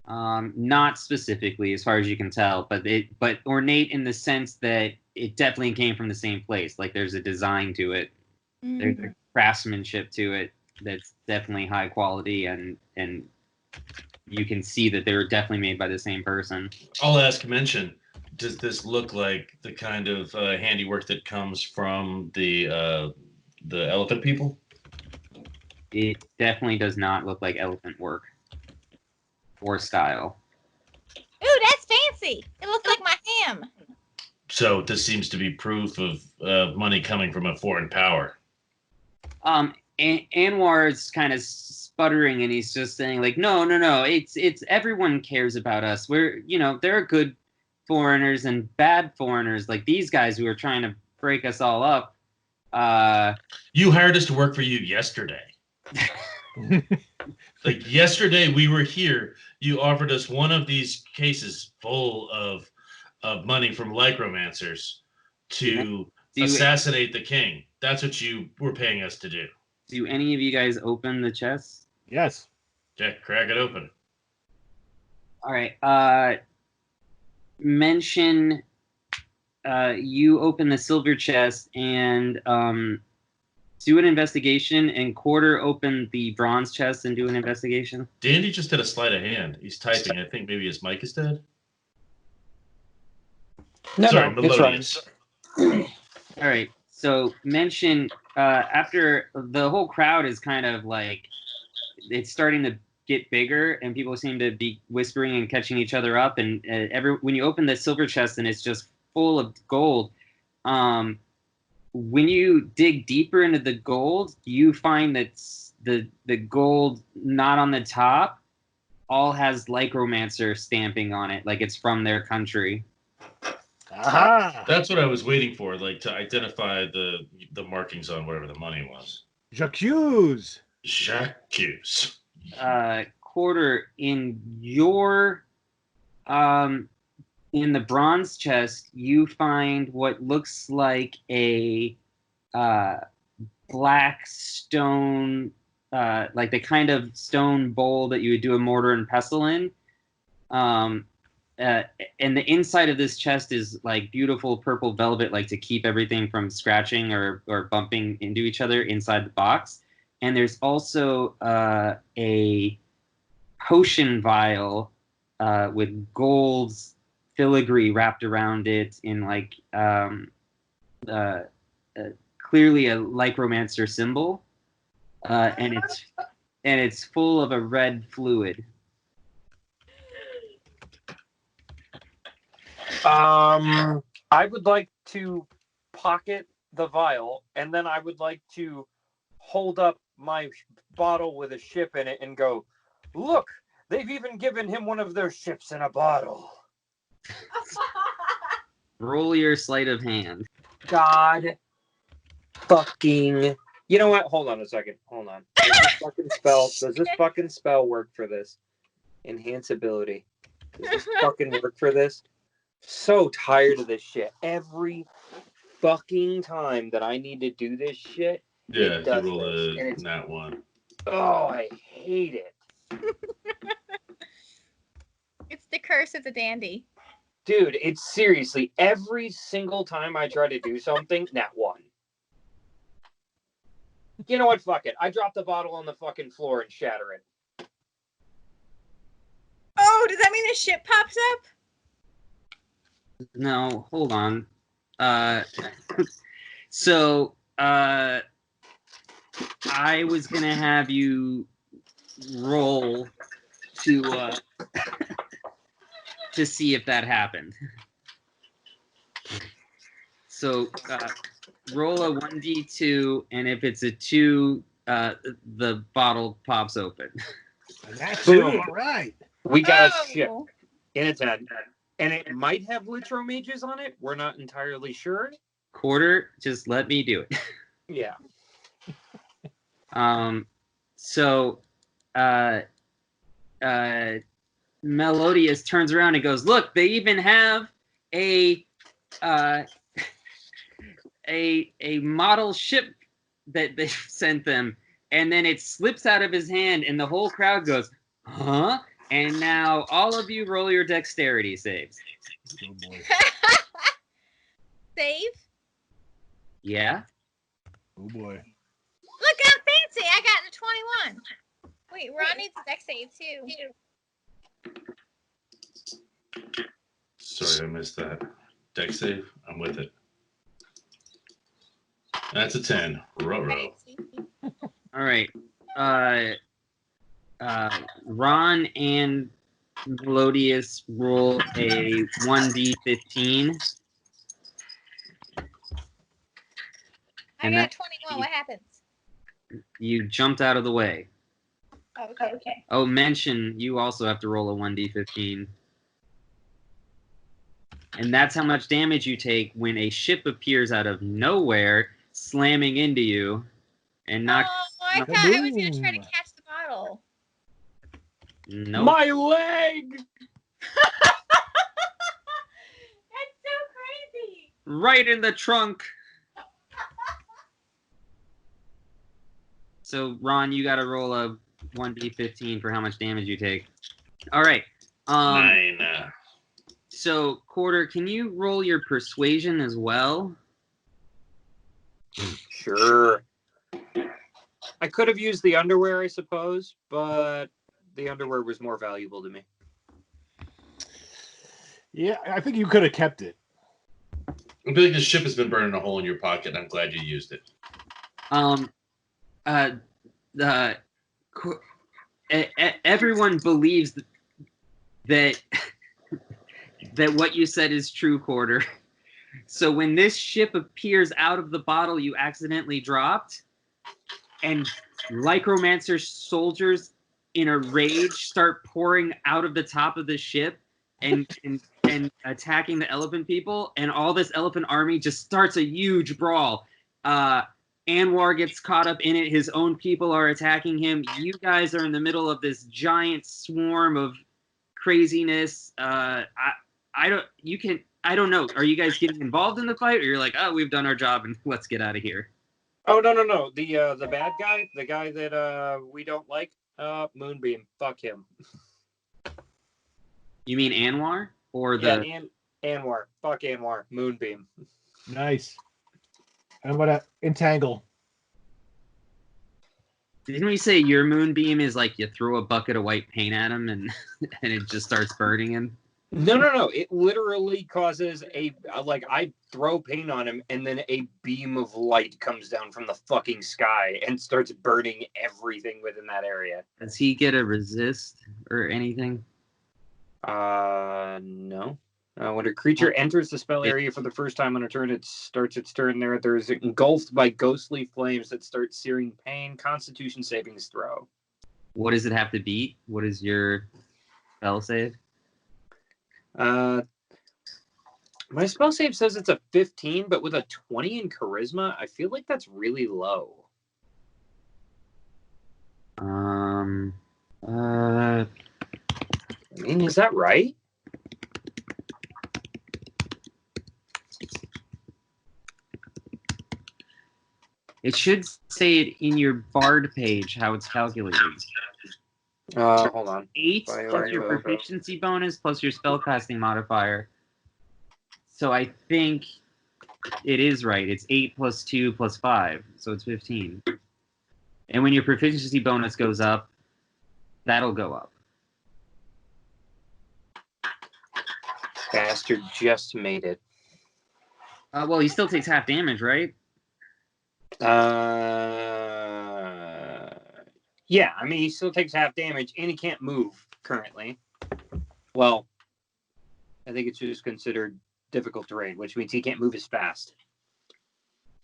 Not specifically, as far as you can tell, but ornate in the sense that it definitely came from the same place. Like, there's a design to it, there's a craftsmanship to it that's definitely high quality, and you can see that they were definitely made by the same person. I'll ask mention. Does this look like the kind of handiwork that comes from the elephant people? It definitely does not look like elephant work or style. Ooh, that's fancy. It looks like my ham. So this seems to be proof of money coming from a foreign power. Anwar is kind of sputtering, and he's just saying, like, no, it's everyone cares about us. There are good foreigners and bad foreigners, like these guys who are trying to break us all up. You hired us to work for you yesterday. Like, yesterday we were here. You offered us one of these cases full of money from Lycromancers to assassinate the king. That's what you were paying us to do. Do any of you guys open the chest? Yes. Jack, crack it open. All right. Mention you open the silver chest and do an investigation, and Quarter open the bronze chest and do an investigation. Dandy just did a sleight of hand. He's typing. I think maybe his mic is dead. No, Melodious. it's right. All right. So mention after the whole crowd is kind of like, it's starting to get bigger, and people seem to be whispering and catching each other up. And when you open the silver chest and it's just full of gold, when you dig deeper into the gold, you find that the gold not on the top all has Lycromancer stamping on it, like it's from their country. Aha! That's what I was waiting for, like, to identify the markings on whatever the money was. J'accuse. Jacques. Quarter, in your in the bronze chest, you find what looks like a black stone, like the kind of stone bowl that you would do a mortar and pestle in. And the inside of this chest is like beautiful purple velvet, like to keep everything from scratching or bumping into each other inside the box. And there's also a potion vial with gold filigree wrapped around it in like clearly a Lycromancer symbol, and it's full of a red fluid. I would like to pocket the vial, and then I would like to hold up my bottle with a ship in it and go, Look, they've even given him one of their ships in a bottle. Roll your sleight of hand. God fucking... You know what? Hold on a second. Hold on. Does this fucking spell work for this? Enhance ability. Does this fucking work for this? So tired of this shit. Every fucking time that I need to do this shit, Yeah, it does you roll this. And a it's... nat one. Oh, I hate it. It's the curse of the dandy. Dude, it's seriously every single time I try to do something, nat one. You know what? Fuck it. I drop the bottle on the fucking floor and shatter it. Oh, does that mean the ship pops up? No, hold on. So, I was gonna have you roll to see if that happened. So, roll a 1d2, and if it's a 2, the bottle pops open. That's Boom. all right. We got Oh. a ship in its head. And it might have litro mages on it. We're not entirely sure. Quarter, just let me do it. Yeah. So, Melodious turns around and goes, "Look, they even have a model ship that they sent them." And then it slips out of his hand, and the whole crowd goes, "Huh?" And now all of you roll your dexterity saves. Oh boy. Save? Yeah? Oh boy. Look, I'm fancy. I got a 21. Wait, Ron needs a dex save too. Sorry, I missed that. Dex save. I'm with it. That's a 10. Ruh-roh. All right. Ron and Melodious roll a 1d15. I And got that- 21. What happens? You jumped out of the way. Oh, okay. Oh, mention you also have to roll a 1d15. And that's how much damage you take when a ship appears out of nowhere, slamming into you, and not. Oh, I thought I was going to try to catch the bottle. Nope. My leg! That's so crazy. Right in the trunk. So, Ron, you got to roll a 1d15 for how much damage you take. All right. 9. So, Quarter, can you roll your persuasion as well? Sure. I could have used the underwear, I suppose, but the underwear was more valuable to me. Yeah, I think you could have kept it. I feel like the ship has been burning a hole in your pocket. I'm glad you used it. Everyone believes that what you said is true, Quarter. So when this ship appears out of the bottle you accidentally dropped, and Lycromancer soldiers in a rage start pouring out of the top of the ship and attacking the elephant people, and all this elephant army just starts a huge brawl. Anwar gets caught up in it. His own people are attacking him. You guys are in the middle of this giant swarm of craziness. I don't know. Are you guys getting involved in the fight, or you're like, oh, we've done our job and let's get out of here? Oh, no. The bad guy, the guy that we don't like, Moonbeam. Fuck him. You mean Anwar? Or the... Yeah, Anwar. Fuck Anwar. Moonbeam. Nice. I'm gonna entangle. Didn't we say your moonbeam is like you throw a bucket of white paint at him and it just starts burning him? No. It literally causes I throw paint on him and then a beam of light comes down from the fucking sky and starts burning everything within that area. Does he get a resist or anything? No. When a creature enters the spell area for the first time on a turn, it starts its turn there. There's engulfed by ghostly flames that start searing pain. Constitution savings throw. What does it have to beat? What is your spell save? My spell save says it's a 15, but with a 20 in charisma, I feel like that's really low. Uh, I mean, is that right? it should say it in your bard page how it's calculated. Hold on. 8 plus your proficiency bonus plus your spellcasting modifier. So I think it is right. It's 8 plus 2 plus 5, so it's 15. And when your proficiency bonus goes up, that'll go up. Bastard just made it. Well, he still takes half damage, right? Yeah, I mean, he still takes half damage, and he can't move currently. Well, I think it's just considered difficult terrain, which means he can't move as fast.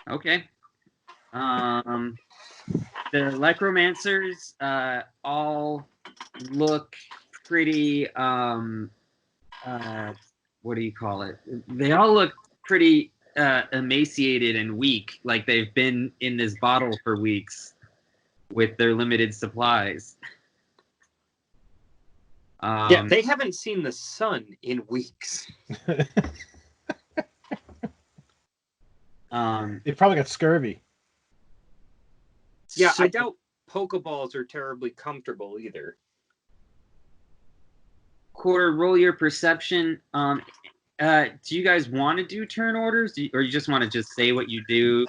Okay. The Necromancers all look pretty, what do you call it? They all look pretty emaciated and weak, like they've been in this bottle for weeks with their limited supplies. Yeah, they haven't seen the sun in weeks. They probably got scurvy. Yeah, I doubt Pokeballs are terribly comfortable either. Quarter, roll your perception. Do you guys want to do turn orders, or you just want to just say what you do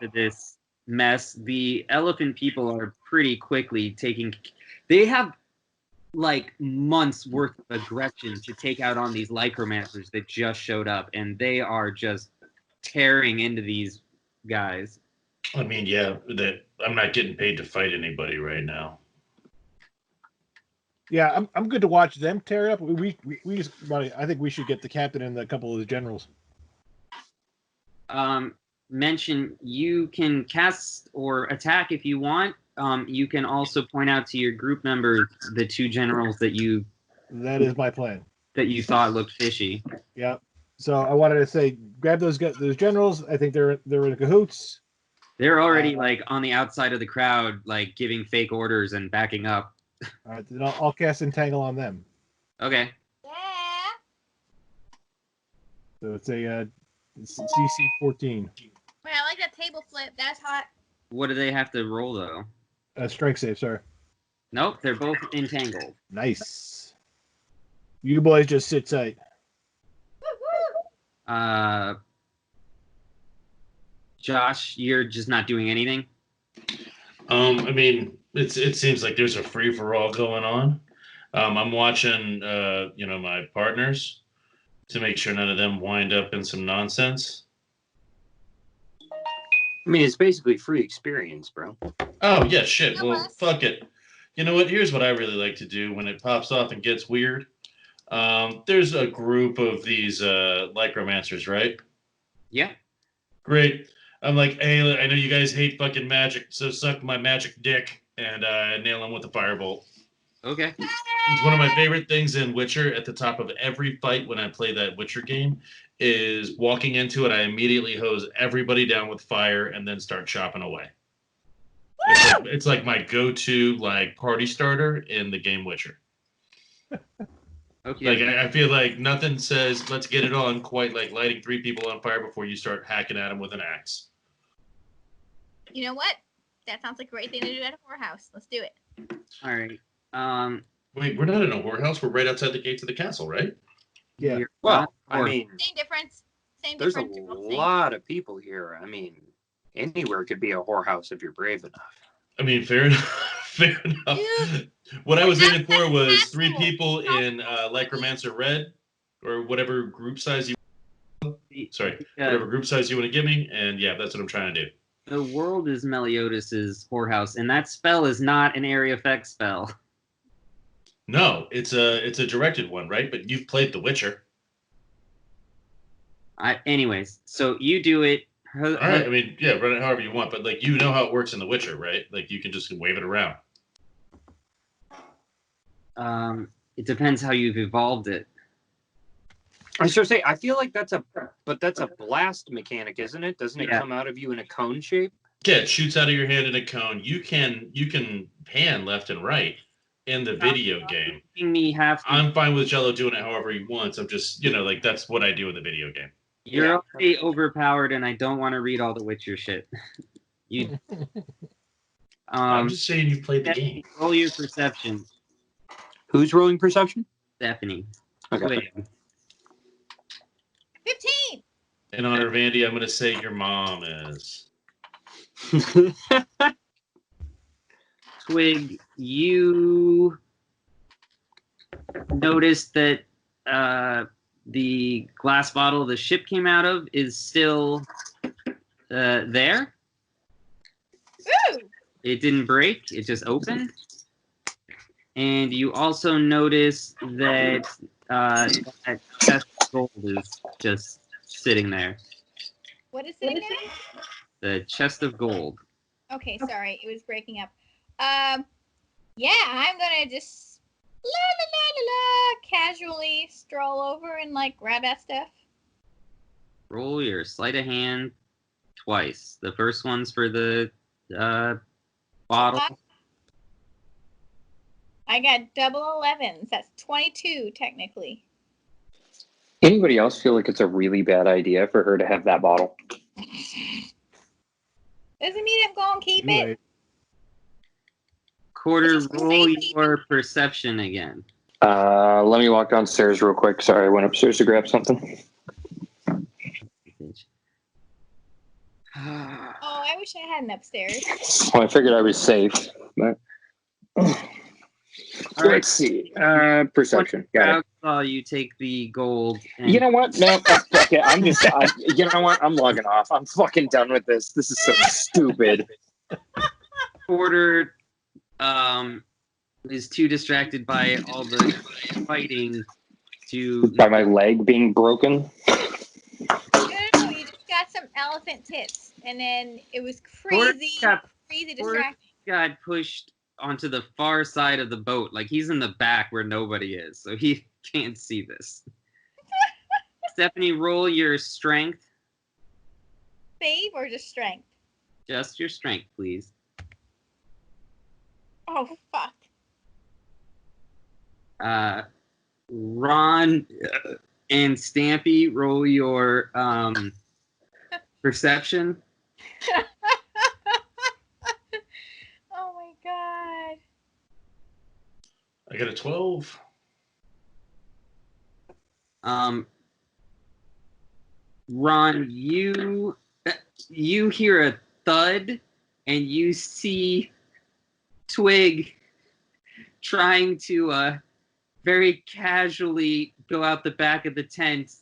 to this mess? The elephant people are pretty quickly taking. They have like months worth of aggression to take out on these Lycromancers that just showed up, and they are just tearing into these guys. I mean, yeah, that I'm not getting paid to fight anybody right now. Yeah, I'm good to watch them tear it up. We just, I think we should get the captain and a couple of the generals. Mention you can cast or attack if you want. You can also point out to your group members the 2 generals that you. That is my plan. That you thought looked fishy. Yeah. So I wanted to say, grab those generals. I think they're in cahoots. They're already like on the outside of the crowd, like giving fake orders and backing up. All right, then I'll cast Entangle on them. Okay. Yeah. So it's a DC 14. Wait, I like that table flip. That's hot. What do they have to roll though? Strike save, sir. Nope, they're both entangled. Nice. You boys just sit tight. Josh, you're just not doing anything? I mean, it seems like there's a free-for-all going on. I'm watching, my partners to make sure none of them wind up in some nonsense. I mean, it's basically free experience, bro. Oh, yeah, shit. Well, fuck it. You know what? Here's what I really like to do when it pops off and gets weird. There's a group of these Lycromancers, right? Yeah. Great. I'm like, hey, I know you guys hate fucking magic, so suck my magic dick and nail them with a firebolt. Okay. It's one of my favorite things in Witcher. At the top of every fight when I play that Witcher game is walking into it, I immediately hose everybody down with fire and then start chopping away. It's like my go-to like party starter in the game Witcher. Okay. Like I feel like nothing says let's get it on quite like lighting 3 people on fire before you start hacking at them with an axe. You know what? That sounds like a great thing to do at a whorehouse. Let's do it. All right. Wait, we're not in a whorehouse. We're right outside the gates of the castle, right? Yeah. Well, I mean, Same difference. Same there's difference. a They're both the same. lot of people here. I mean, anywhere could be a whorehouse if you're brave enough. I mean, fair enough. Fair enough. Dude, What I was aiming for was castle. 3 people in Lycromancer Red, or whatever group size you. Sorry, whatever group size you want to give me, and yeah, that's what I'm trying to do. The world is Meliodas' whorehouse, and that spell is not an area effect spell. No, it's a directed one, right? But you've played The Witcher. Anyways, so you do it. All right. I mean, yeah, run it however you want, but like you know how it works in The Witcher, right? Like you can just wave it around. It depends how you've evolved it. I should say, I feel like that's a blast mechanic, isn't it? Doesn't it Yeah. come out of you in a cone shape? Yeah, it shoots out of your hand in a cone. You can pan left and right in the video game. Making me have to. I'm fine with Jello doing it however he wants. I'm just, like that's what I do in the video game. You're Yeah. already overpowered, and I don't want to read all the Witcher shit. You. I'm just saying you played the game. Roll your perception, Who's rolling perception? Stephanie. Okay. Wait. 15. In honor of Andy, I'm going to say your mom is. Twig, you noticed that the glass bottle the ship came out of is still there. Ooh. It didn't break. It just opened. And you also notice that that chest of gold is just sitting there. What is sitting there? The chest of gold. Okay, sorry, it was breaking up. Yeah, I'm gonna just casually stroll over and like grab that stuff. Roll your sleight of hand twice. The first one's for the bottle. I got double 11s. That's 22 technically. Anybody else feel like it's a really bad idea for her to have that bottle? Doesn't mean I'm gonna keep it. Anyway, Quarter, It's just roll crazy. your perception again. Let me walk downstairs real quick. Sorry, I went upstairs to grab something. Oh, I wish I had an upstairs. Well, I figured I was safe. But... All right. Let's see. Perception. Got it. Crowd saw you take the gold. And You know what? No, okay. You know what? I'm logging off. I'm fucking done with this. This is so stupid. Porter is too distracted by all the fighting to. By my leg being broken. No, you just got some elephant tits, and then it was Porter crazy Porter distracting. got pushed onto the far side of the boat. Like he's in the back where nobody is, so he can't see this. Stephanie, roll your strength. Save or just strength? Just your strength, please. Oh fuck! Ron and Stampy, roll your perception. Oh my god! I got a 12. Ron, you hear a thud, and you see Twig trying to very casually go out the back of the tent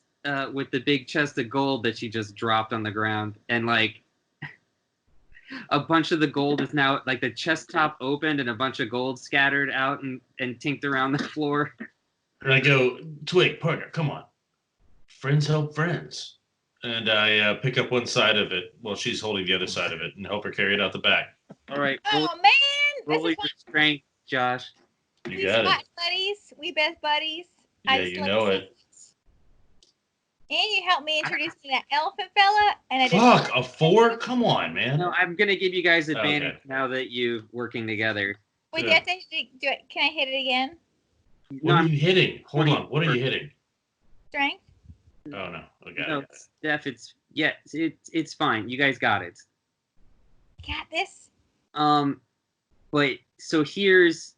with the big chest of gold that she just dropped on the ground, and like a bunch of the gold is now like the chest top opened and a bunch of gold scattered out and tinked around the floor. And I go, Twig, partner, come on. Friends help friends. And I pick up one side of it while she's holding the other side of it and help her carry it out the back. All right, Oh man! roll This your is strength, Josh. You we got spot it. buddies. We best buddies. Yeah, just you like know to it. say- And you helped me introduce me to that elephant fella, and I did. Fuck, a 4? Come on, man. No, I'm gonna give you guys advantage Okay. now that you're working together. Wait, Yeah. do I have to do it? Can I hit it again? What are you hitting? Hold on. What are you hitting? Strength. Oh, no. Okay. No, Steph, it's fine. You guys got it. Got this. But so here's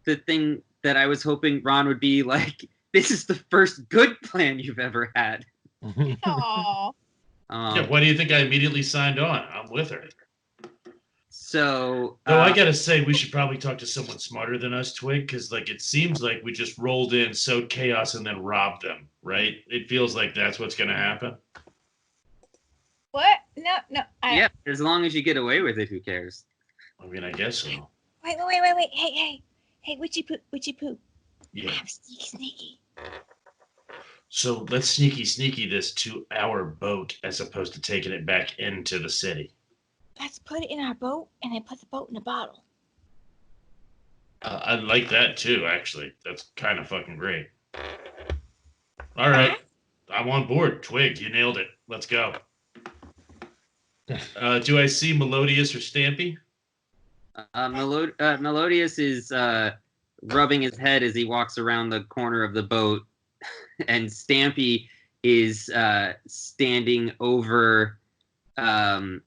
the thing that I was hoping Ron would be like. This is the first good plan you've ever had. Oh. Yeah, why do you think I immediately signed on? I'm with her. So Though I gotta say, we should probably talk to someone smarter than us, Twig, because like it seems like we just rolled in, sowed chaos, and then robbed them, right? It feels like that's what's gonna happen. What? No. yeah, as long as you get away with it, who cares? I mean, I guess so. Wait. Hey, witchy poo. Yeah. I'm sneaky. So let's sneaky this to our boat as opposed to taking it back into the city. Let's put it in our boat and then put the boat in a bottle. I like that too, actually. That's kind of fucking great. All right. I'm on board. Twig, you nailed it. Let's go. Do I see Melodious or Stampy? Melodious is rubbing his head as he walks around the corner of the boat, and Stampy is standing over two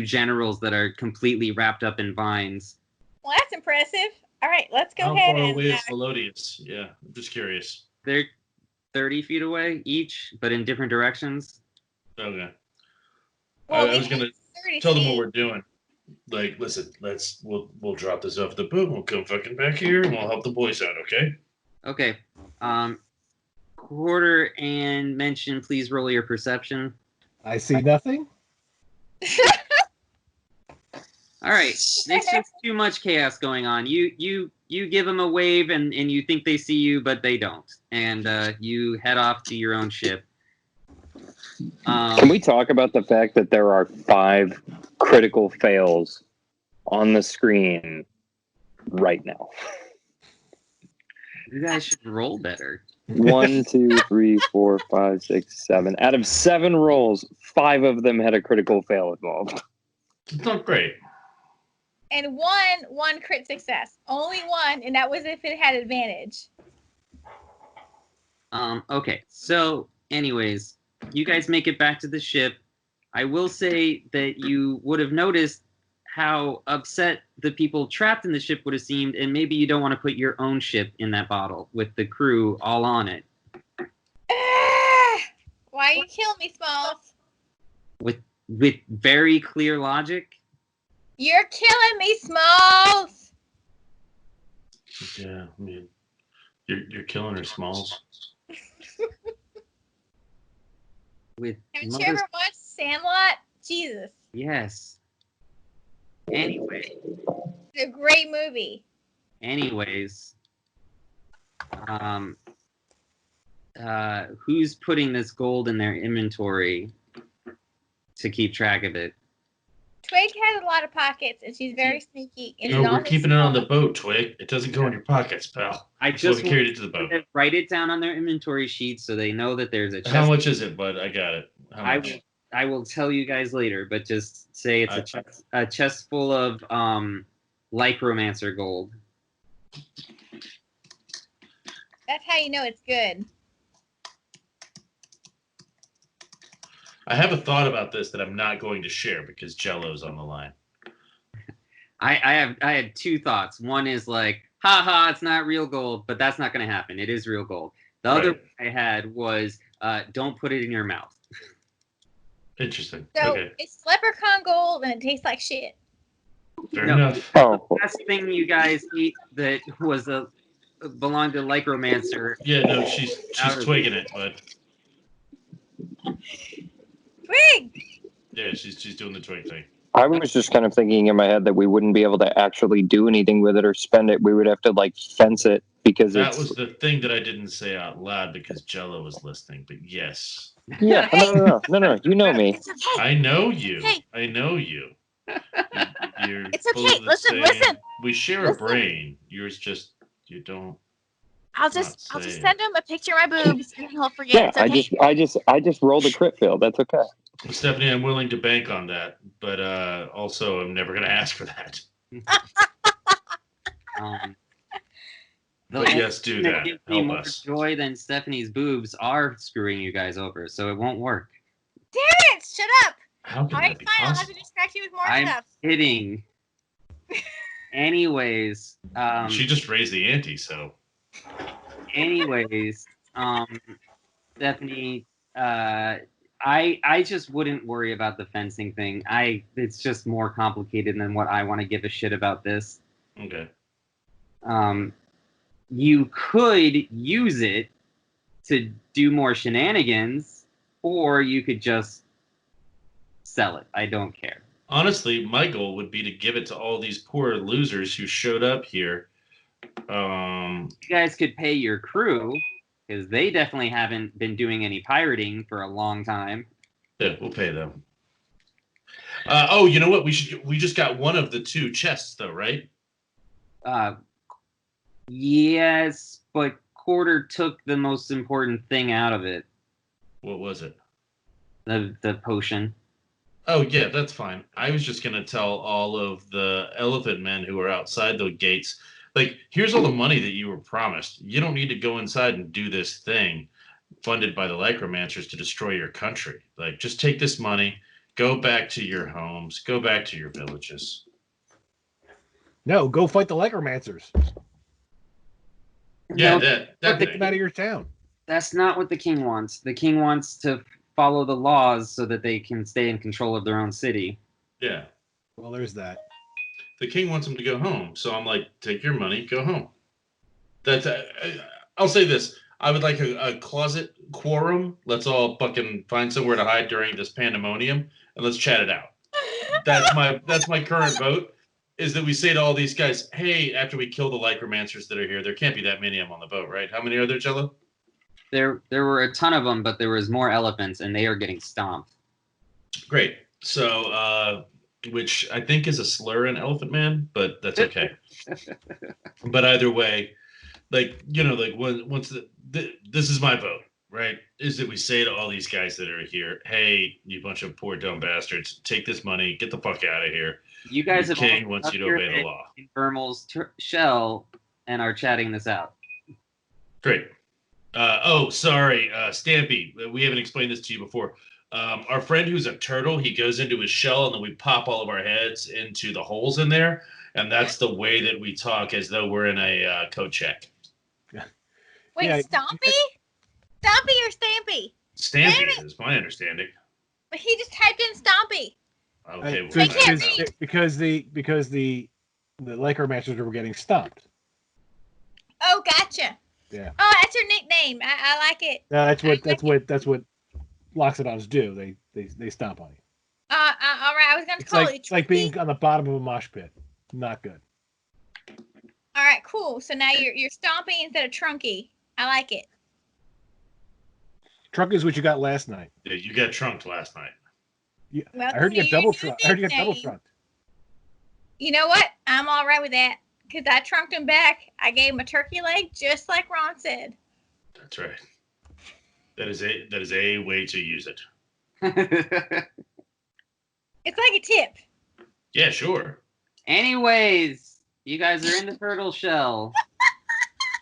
generals that are completely wrapped up in vines. Well, that's impressive. All right, let's go How ahead far and. away is Melodious? Yeah, I'm just curious. They're 30 feet away each, but in different directions. Okay. Well, I was gonna 30 tell them what feet. we're doing. Like, listen, we'll drop this off the boat. We'll come fucking back here, and we'll help the boys out. Okay. Okay. Quarter and Mention, please roll your perception. I see nothing. All right. There's just too much chaos going on. You give them a wave and you think they see you, but they don't. And you head off to your own ship. Can we talk about the fact that there are 5 critical fails on the screen right now? You guys should roll better. 1, 2, 3, 4, 5, 6, 7. Out of 7 rolls, 5 of them had a critical fail involved. It's not great. And one crit success. Only one, and that was if it had advantage. Okay. So, anyways, you guys make it back to the ship. I will say that you would have noticed how upset the people trapped in the ship would have seemed, and maybe you don't want to put your own ship in that bottle with the crew all on it. Why are you killing me, Smalls? With very clear logic. You're killing me, Smalls! Yeah, I mean, you're killing her, Smalls. With Haven't you ever watched Sandlot? Jesus. Yes. Anyway. It's a great movie. Anyways. Who's putting this gold in their inventory to keep track of it? Twig has a lot of pockets, and she's very sneaky. And No, we're keeping it on the boat, Twig. It doesn't go in your pockets, pal. I That's why just we carried it to the boat. write it down on their inventory sheet so they know that there's a chest. How much is it, bud? I got it. How much? I will tell you guys later, but just say it's a chest full of Lycromancer gold. That's how you know it's good. I have a thought about this that I'm not going to share because Jello's on the line. I had 2 thoughts. One is like, haha, it's not real gold, but that's not going to happen. It is real gold. The other one I had was, don't put it in your mouth. Interesting. So Okay. it's leprechaun gold, and it tastes like shit. Fair No. enough. Oh, The last thing you guys ate that was belonged to Lycromancer. Yeah, no, she's twigging it, bud. Twig! Yeah, she's doing the twig thing. I was just kind of thinking in my head that we wouldn't be able to actually do anything with it or spend it. We would have to like fence it because That it's. was the thing that I didn't say out loud because Jello was listening. But yes, Yeah, no. You know me. It's okay. I know you. Okay. I know you. You're It's okay. both the Listen. same. We share Listen. a brain. Yours just you don't. I'll just send him a picture of my boobs, and he'll forget. Yeah, It's okay. I just rolled a crit fail. That's okay. Stephanie, I'm willing to bank on that, but also I'm never going to ask for that. But yes, do that. Gives me Help more us. joy than Stephanie's boobs are screwing you guys over, so it won't work. Damn it! Shut up! How All can right, that be fine. I'll have to possible? distract you with more I'm stuff. kidding. Anyways, She just raised the ante, so. anyways, Stephanie, I just wouldn't worry about the fencing thing. It's just more complicated than what I want to give a shit about this. Okay. You could use it to do more shenanigans, or you could just sell it. I don't care. Honestly, my goal would be to give it to all these poor losers who showed up here. You guys could pay your crew, because they definitely haven't been doing any pirating for a long time. Yeah, we'll pay them. Oh, you know what? We just got one of the 2 chests, though, right? Yes, but Quarter took the most important thing out of it. What was it? The potion. Oh, yeah, that's fine. I was just going to tell all of the elephant men who are outside the gates, like, here's all the money that you were promised. You don't need to go inside and do this thing funded by the Lycromancers to destroy your country. Like, just take this money, go back to your homes, go back to your villages. No, go fight the Lycromancers. Yeah, No, that Take them out of your town. that's not what the king wants. The king wants to follow the laws so that they can stay in control of their own city. Yeah. Well, there's that. The king wants them to go home. So I'm like, take your money, go home. That's. I'll say this. I would like a closet quorum. Let's all fucking find somewhere to hide during this pandemonium and let's chat it out. That's my current vote. Is that we say to all these guys, hey, after we kill the Lycromancers that are here, there can't be that many of them on the boat, right? How many are there, Jello? There were a ton of them, but there was more elephants, and they are getting stomped. Great. So, which I think is a slur in Elephant Man, but that's okay. But either way, like, you know, like once this is my vote, right? Is that we say to all these guys that are here, hey, you bunch of poor dumb bastards, take this money, get the fuck out of here. You guys The have king all wants stuck you to your obey the head law. in Vermal's shell and are chatting this out. Great. Sorry, Stampy. We haven't explained this to you before. Our friend who's a turtle, he goes into his shell, and then we pop all of our heads into the holes in there, and that's the way that we talk, as though we're in a code check. Wait, Yeah. Stompy? Stompy or Stampy? Stampy is my understanding. But he just typed in Stompy. Okay, well, They can't I- read. Because the Lycromancers were getting stomped. Oh, gotcha. Yeah. Oh, that's your nickname. I like it. No, that's what Loxodons do. They stomp on you. All right. I was gonna It's call like you. it's like being on the bottom of a mosh pit. Not good. All right, cool. So now you're stomping instead of trunky. I like it. Trunk is what you got last night. Yeah, you got trunked last night. Yeah, Welcome I heard you to get your double new trunked. I heard you get double nickname. trunked. You know what? I'm all right with that because I trunked him back. I gave him a turkey leg, just like Ron said. That's right. That is a way to use it. It's like a tip. Yeah, sure. Anyways, you guys are in the turtle shell.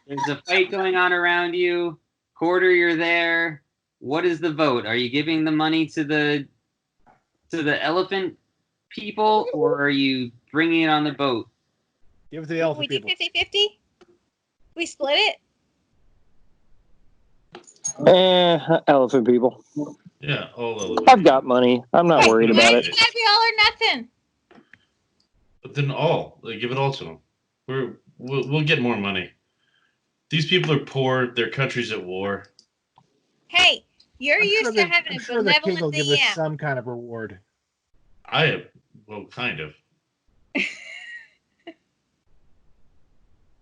There's a fight going on around you. Quarter, you're there. What is the vote? Are you giving the money to the elephant people, or are you bringing it on the boat? Give it to the We elephant did people. 50-50. We split it. Elephant people. Yeah, all elephant. I've got money. I'm not worried Why about does it. it gotta be all or nothing? But then give it all to them. We'll get more money. These people are poor. Their country's at war. Hey, you're I'm used sure to the- having I'm a sure the king will benevolent give us DM. some kind of reward. Kind of.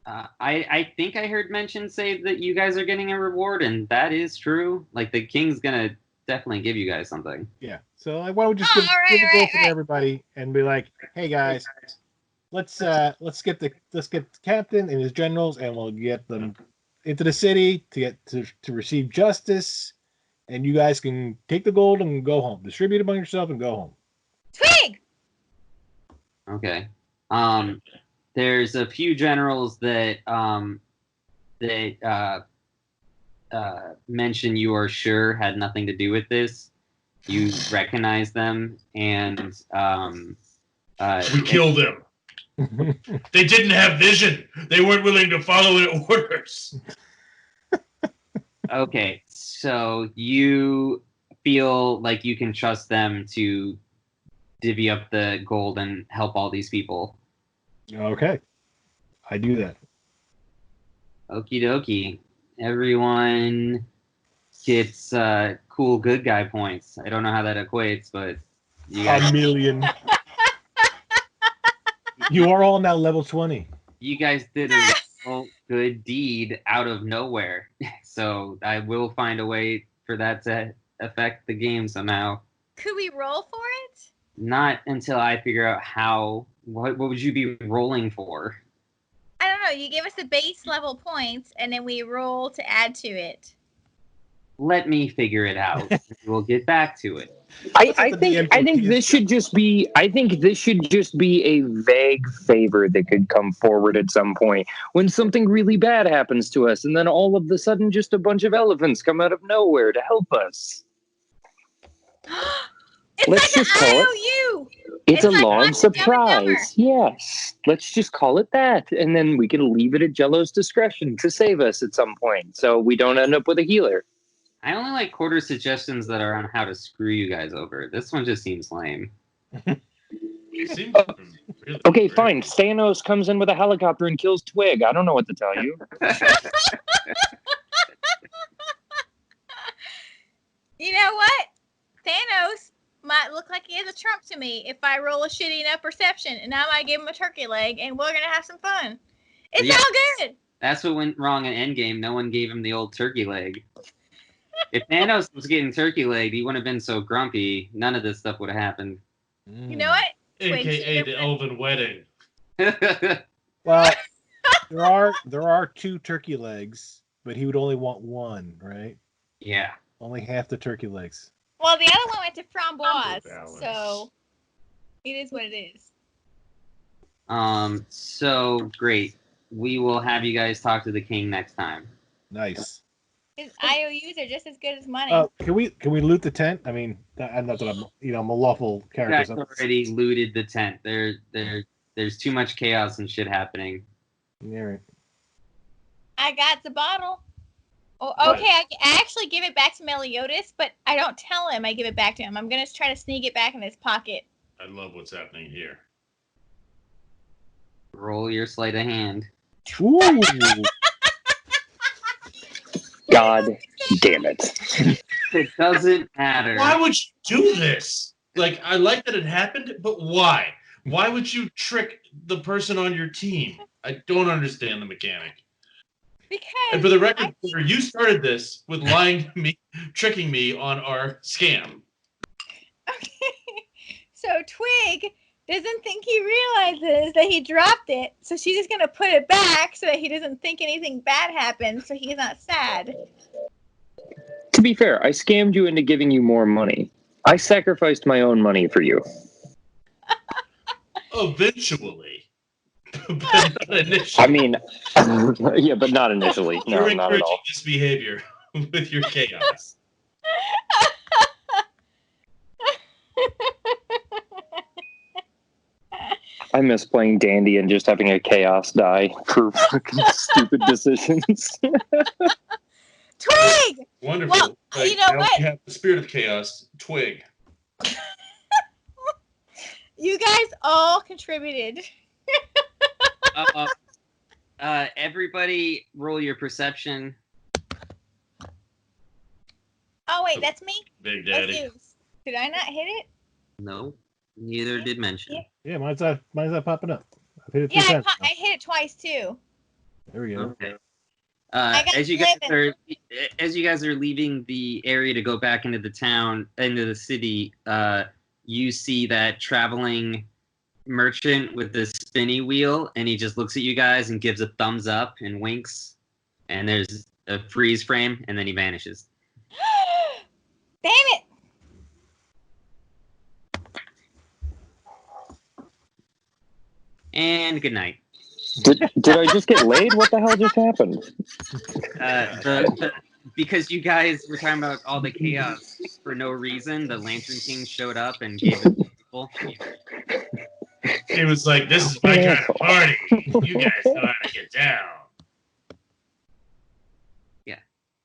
I think I heard mention say that you guys are getting a reward, and that is true. Like, the king's gonna definitely give you guys something. Yeah. So why don't we just Oh, give all right, a goal right, to right. everybody and be like, hey guys, let's get the captain and his generals, and we'll get them into the city to get to receive justice, and you guys can take the gold and go home. Distribute among yourself and go home. Twig! Okay. There's a few generals that mention you are sure had nothing to do with this. You recognize them, and We killed them. They didn't have vision. They weren't willing to follow orders. okay, so you feel like you can trust them to divvy up the gold and help all these people. Okay. I do that. Okie dokie. Everyone gets cool good guy points. I don't know how that equates, but you A guys, million. You are all now level 20. you guys did a real good deed out of nowhere. So I will find a way for that to affect the game somehow. Could we roll for it? Not until I figure out how. What would you be rolling for? You give us the base level points, and then we roll to add to it. Let me figure it out. We'll get back to it. I think this should just be a vague favor that could come forward at some point when something really bad happens to us, and then all of a sudden just a bunch of elephants come out of nowhere to help us. Let's just call it. It's a like long Dumb and Dumber. surprise. Yes. Let's just call it that. And then we can leave it at Jello's discretion to save us at some point so we don't end up with a healer. I only like quarter suggestions that are on how to screw you guys over. This one just seems lame. It seems really Okay, great. fine. Thanos comes in with a helicopter and kills Twig. I don't know what to tell you. You know what? Thanos might look like he has a trump to me if I roll a shitty enough perception, and I might give him a turkey leg, and we're gonna have some fun. It's Yeah. all good. That's what went wrong in Endgame. No one gave him the old turkey leg. If Thanos was getting turkey leg, he wouldn't have been so grumpy. None of this stuff would have happened. You know what? AKA the Elven Wedding. Well, there are 2 turkey legs, but he would only want 1, right? Yeah. Only half the turkey legs. Well, the other one went to Framboise, Balance. so it is what it is. So great. We will have you guys talk to the king next time. Nice. His IOUs are just as good as money. Can we loot the tent? I mean, not that I'm a lawful You character. guys already looted the tent. There's too much chaos and shit happening. Yeah, right. I got the bottle. Oh, What? okay, I actually give it back to Meliodas, but I don't tell him I give it back to him. I'm going to try to sneak it back in his pocket. I love what's happening here. Roll your sleight of hand. Ooh. God damn it. It doesn't matter. Why would you do this? Like, I like that it happened, but why? Why would you trick the person on your team? I don't understand the mechanic. Because And for the record, you started this with lying to me, tricking me on our scam. Okay. So Twig doesn't think he realizes that he dropped it, so she's just going to put it back so that he doesn't think anything bad happened, so he's not sad. To be fair, I scammed you into giving you more money. I sacrificed my own money for you. Eventually. But not initially. I mean, yeah, but not initially. No, You're not at encouraging all. this behavior with your chaos. I miss playing Dandy and just having a chaos die for fucking stupid decisions. Twig! Wonderful. Well, you know now what? we have the spirit of chaos, Twig. You guys all contributed. Everybody roll your perception. Oh, wait, that's me? Big That's Daddy. you. Did I not hit it? No, neither did mention. Yeah. Yeah, mine's not popping up. I've hit it 2 Yeah, times. I hit it twice, too. There we go. Okay. I got As you guys are leaving the area to go back into the town, into the city, you see that traveling merchant with the spinny wheel, and he just looks at you guys and gives a thumbs up and winks, and there's a freeze frame, and then he vanishes. Damn it! And good night. Did I just get laid? What the hell just happened? Because you guys were talking about all the chaos for no reason, the Lantern King showed up and gave it to people. He was like, "This is my kind of party. You guys know how to get down."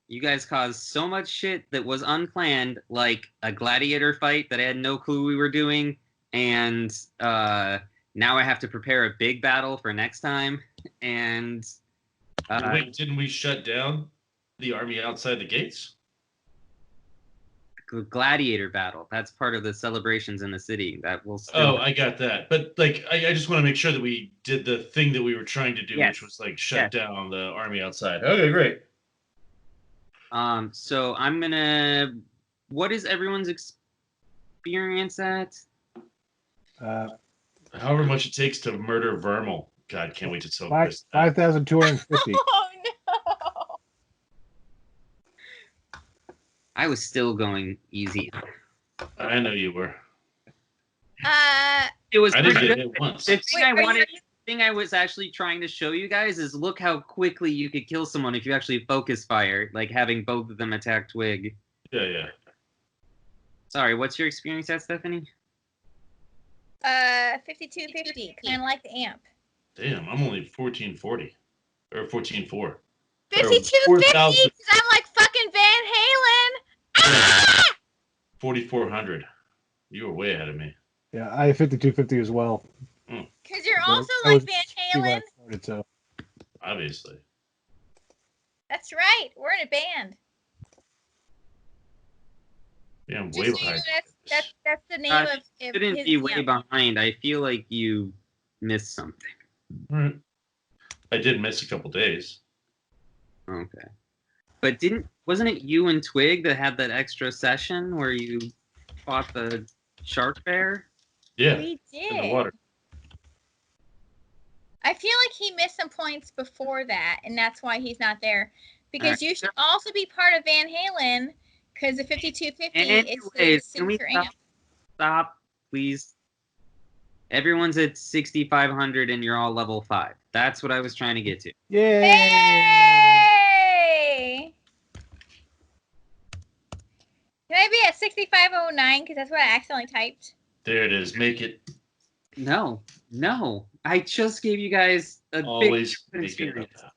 You guys caused so much shit that was unplanned, like a gladiator fight that I had no clue we were doing, and now I have to prepare a big battle for next time. And Wait, didn't we shut down the army outside the gates? gladiator battle. That's part of the celebrations in the city. That will still. Oh, I got that. But like, I just want to make sure that we did the thing that we were trying to do, Yes. which was like shut Yes. down the army outside. Okay, great. So I'm gonna. What is everyone's experience at? However much it takes to murder Vermal God, can't wait to tell Five Chris that. 5,250. Oh no. I was still going easy. I know you were. It was I didn't pretty get good. hit once. The Wait, thing I was actually trying to show you guys is look how quickly you could kill someone if you actually focus fire, like having both of them attack Twig. Yeah. Sorry, what's your experience at, Stephanie? 5250, kind of like the amp. Damn, I'm only 1440 or 14.4. 5250, 4,000. because I'm like fucking Van Halen. Ah! 4,400. You were way ahead of me. Yeah, I have 5250 as well. Because you're So also that like was Van when I Halen. started, so. Obviously. That's right. We're in a band. Yeah, I'm Just way so you behind. know, that's the name of Shouldn't his be way amp. behind. I feel like you missed something. Right. I did miss a couple days. Okay. But wasn't it you and Twig that had that extra session where you fought the shark bear? Yeah, We in the did. water. I feel like he missed some points before that, and that's why he's not there. Because you should also be part of Van Halen, because the 5250 is the Anyways, can we signature amp. stop, please? Everyone's at 6,500 and you're all level 5. That's what I was trying to get to. Yay! Hey! Can I be at 6509? Because that's what I accidentally typed. There it is. Make it. No. I just gave you guys a Always big make it about experience. that.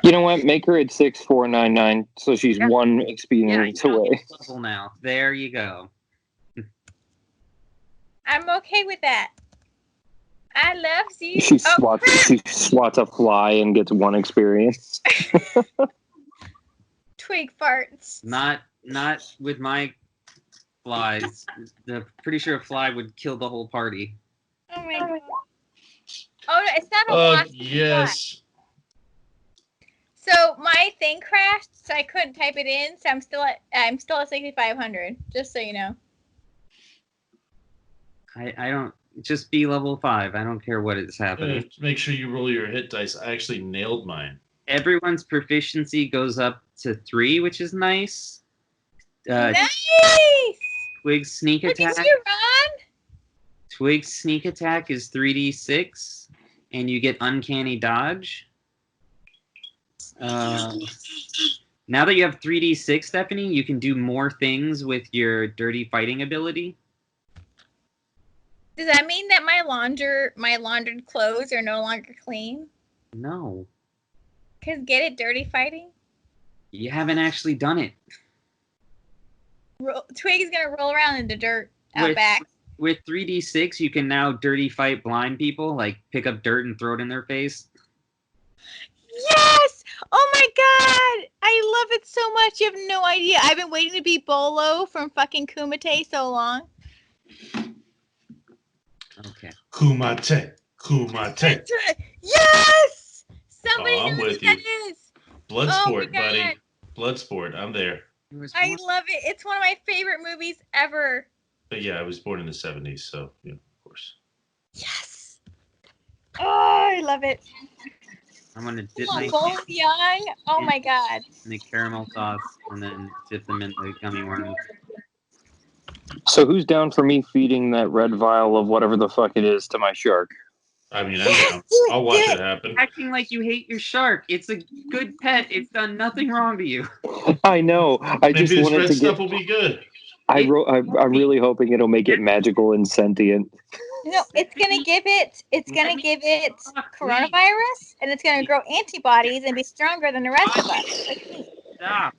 You know what? Make her at 6499, so she's Yeah. one experience you're away. level now. There you go. I'm okay with that. I love you. She Oh, swats a fly and gets one experience. Twig farts. Not with my flies. I'm pretty sure a fly would kill the whole party. Oh my god. Oh, no, it's not a Oh, wasp. it's a fly. yes. So my thing crashed, so I couldn't type it in. So I'm still at 6,500. Just so you know. I don't just be level 5. I don't care what is happening. Make sure you roll your hit dice. I actually nailed mine. Everyone's proficiency goes up to 3, which is nice. Nice. Twig's sneak What did attack. you run? Twig's sneak attack is 3d6, and you get uncanny dodge. Now that you have 3d6, Stephanie, you can do more things with your dirty fighting ability. Does that mean that my laundered clothes are no longer clean? No, Cause get it, dirty fighting. you haven't actually done it. Twig is gonna roll around in the dirt out back. With 3d6, you can now dirty fight blind people, like pick up dirt and throw it in their face. Yes! Oh my god! I love it so much. You have no idea. I've been waiting to be Bolo from fucking Kumite so long. Okay. Kumate. Yes! Somebody I'm knows with what you. that is. Bloodsport, Oh my buddy. God. Bloodsport. I'm there. I love it. It's one of my favorite movies ever. But yeah, I was born in the 70s, so yeah, of course. Yes. Oh, I love it. I'm gonna dip Come on, my Bolo Young. Oh my god. in the caramel sauce and then dip them in the gummy worms. So who's down for me feeding that red vial of whatever the fuck it is to my shark? I mean, Yes, I'm down. do it, I'll watch do it happen. Acting like you hate your shark. It's a good pet. It's done nothing wrong to you. I know. I just Maybe this wanted red to stuff get. will be good. I'm really hoping it'll make it magical and sentient. No, it's gonna give it coronavirus, and it's gonna grow antibodies and be stronger than the rest of us. Like me. Stop.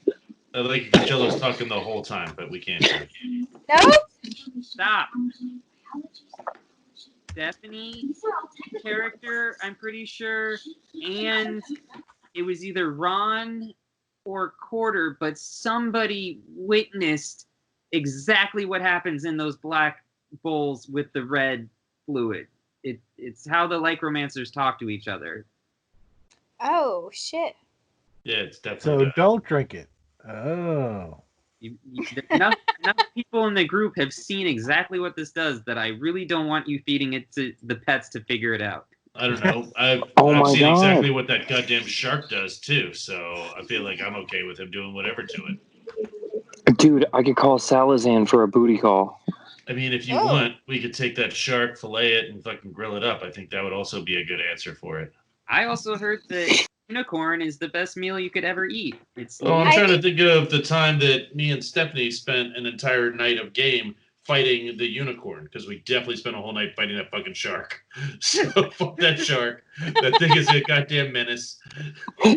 I like each other's talking the whole time, but we can't hear. No? Stop. Stephanie character, I'm pretty sure, and it was either Ron or Quarter, but somebody witnessed exactly what happens in those black bowls with the red fluid. It's how the lycromancers talk to each other. Oh shit. Yeah, it's So definitely good. don't drink it. Oh. Enough people in the group have seen exactly what this does that I really don't want you feeding it to the pets to figure it out. I don't know. I've my seen God. exactly what that goddamn shark does too, so I feel like I'm okay with him doing whatever to it. Dude, I could call Salazan for a booty call. I mean, if you Oh. want, we could take that shark, fillet it, and fucking grill it up. I think that would also be a good answer for it. I also heard that unicorn is the best meal you could ever eat. It's Oh, I'm I trying to think of the time that me and Stephanie spent an entire night of game fighting the unicorn, because we definitely spent a whole night fighting that fucking shark. So fuck that shark. That thing is a goddamn menace.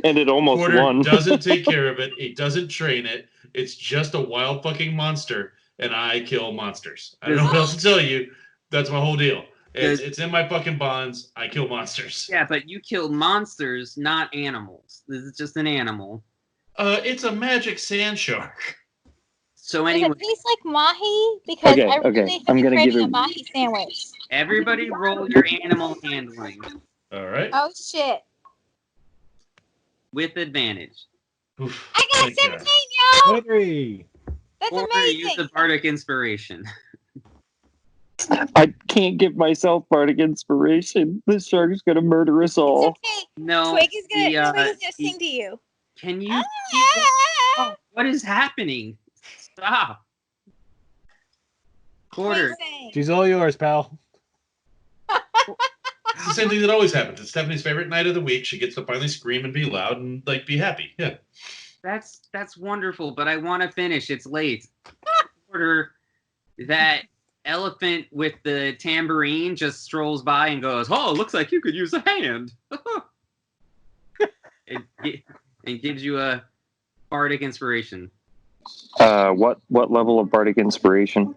And it almost Porter won. doesn't take care of it. He doesn't train it. It's just a wild fucking monster, and I kill monsters. I don't know what else to tell you. That's my whole deal. It's in my fucking bonds. I kill monsters. Yeah, but you kill monsters, not animals. This is just an animal. It's a magic sand shark. So Does anyway, it taste like mahi? Because Okay, I okay, really I'm have gonna been give craving it- a mahi sandwich. everybody roll your animal handling All right. Oh shit! with advantage. Oof, I got thank 17, God. yo! 23. That's Or amazing. use the bardic inspiration. I can't give myself bardic inspiration. This shark's gonna murder us It's all. okay. No. Twig is gonna the, sing to you. Can you? Ah! What is happening? Stop. Quarter. Twig sang. She's all yours, pal. It's the same thing that always happens. It's Stephanie's favorite night of the week. She gets to finally scream and be loud and like be happy. Yeah. That's wonderful, but I want to finish. It's late. Quarter. That elephant with the tambourine just strolls by and goes, "Oh, looks like you could use a hand." and gives you a bardic inspiration. What level of bardic inspiration?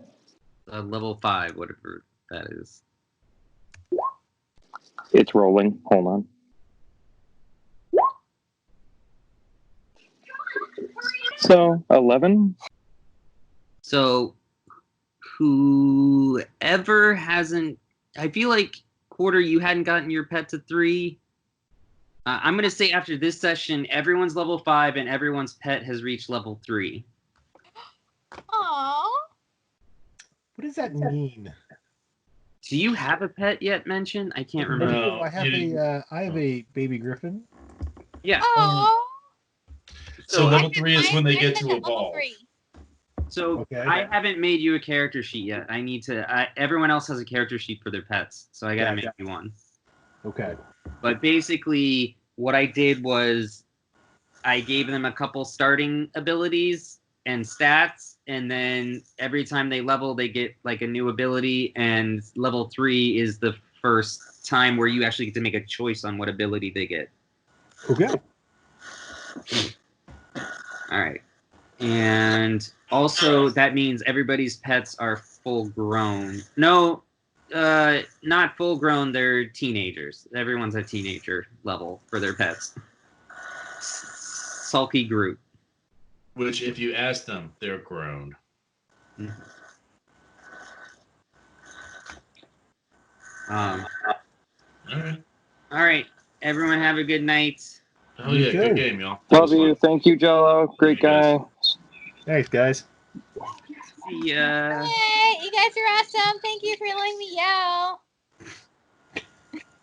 Level 5, whatever that is. It's rolling. Hold on. So 11. So whoever hasn't, I feel like Quarter, you hadn't gotten your pet to 3. I'm gonna say after this session, everyone's level 5 and everyone's pet has reached level 3. Aww. What does that mean? Do you have a pet yet? Mentioned? I can't remember. No. I have a baby griffin. Yeah. Aww. So I- level 3 is when they get to I'm at level evolve. 3. So Okay. I haven't made you a character sheet yet. I need to. Everyone else has a character sheet for their pets, so I gotta make you one. Okay. But basically, what I did was I gave them a couple starting abilities and stats, and then every time they level, they get like a new ability. And level 3 is the first time where you actually get to make a choice on what ability they get. Okay. All right. And also, that means everybody's pets are full grown. No, not full grown. They're teenagers. Everyone's at teenager level for their pets. Sulky group. Which, if you ask them, they're grown. Um, All right. all right. Everyone have a good night. Oh You yeah, too. good game, y'all. That Love was you. fun. Thank you, Jello. Great Yeah, guy. Thanks, guys. See ya. Hey, you guys are awesome. Thank you for letting me yell.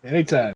Anytime.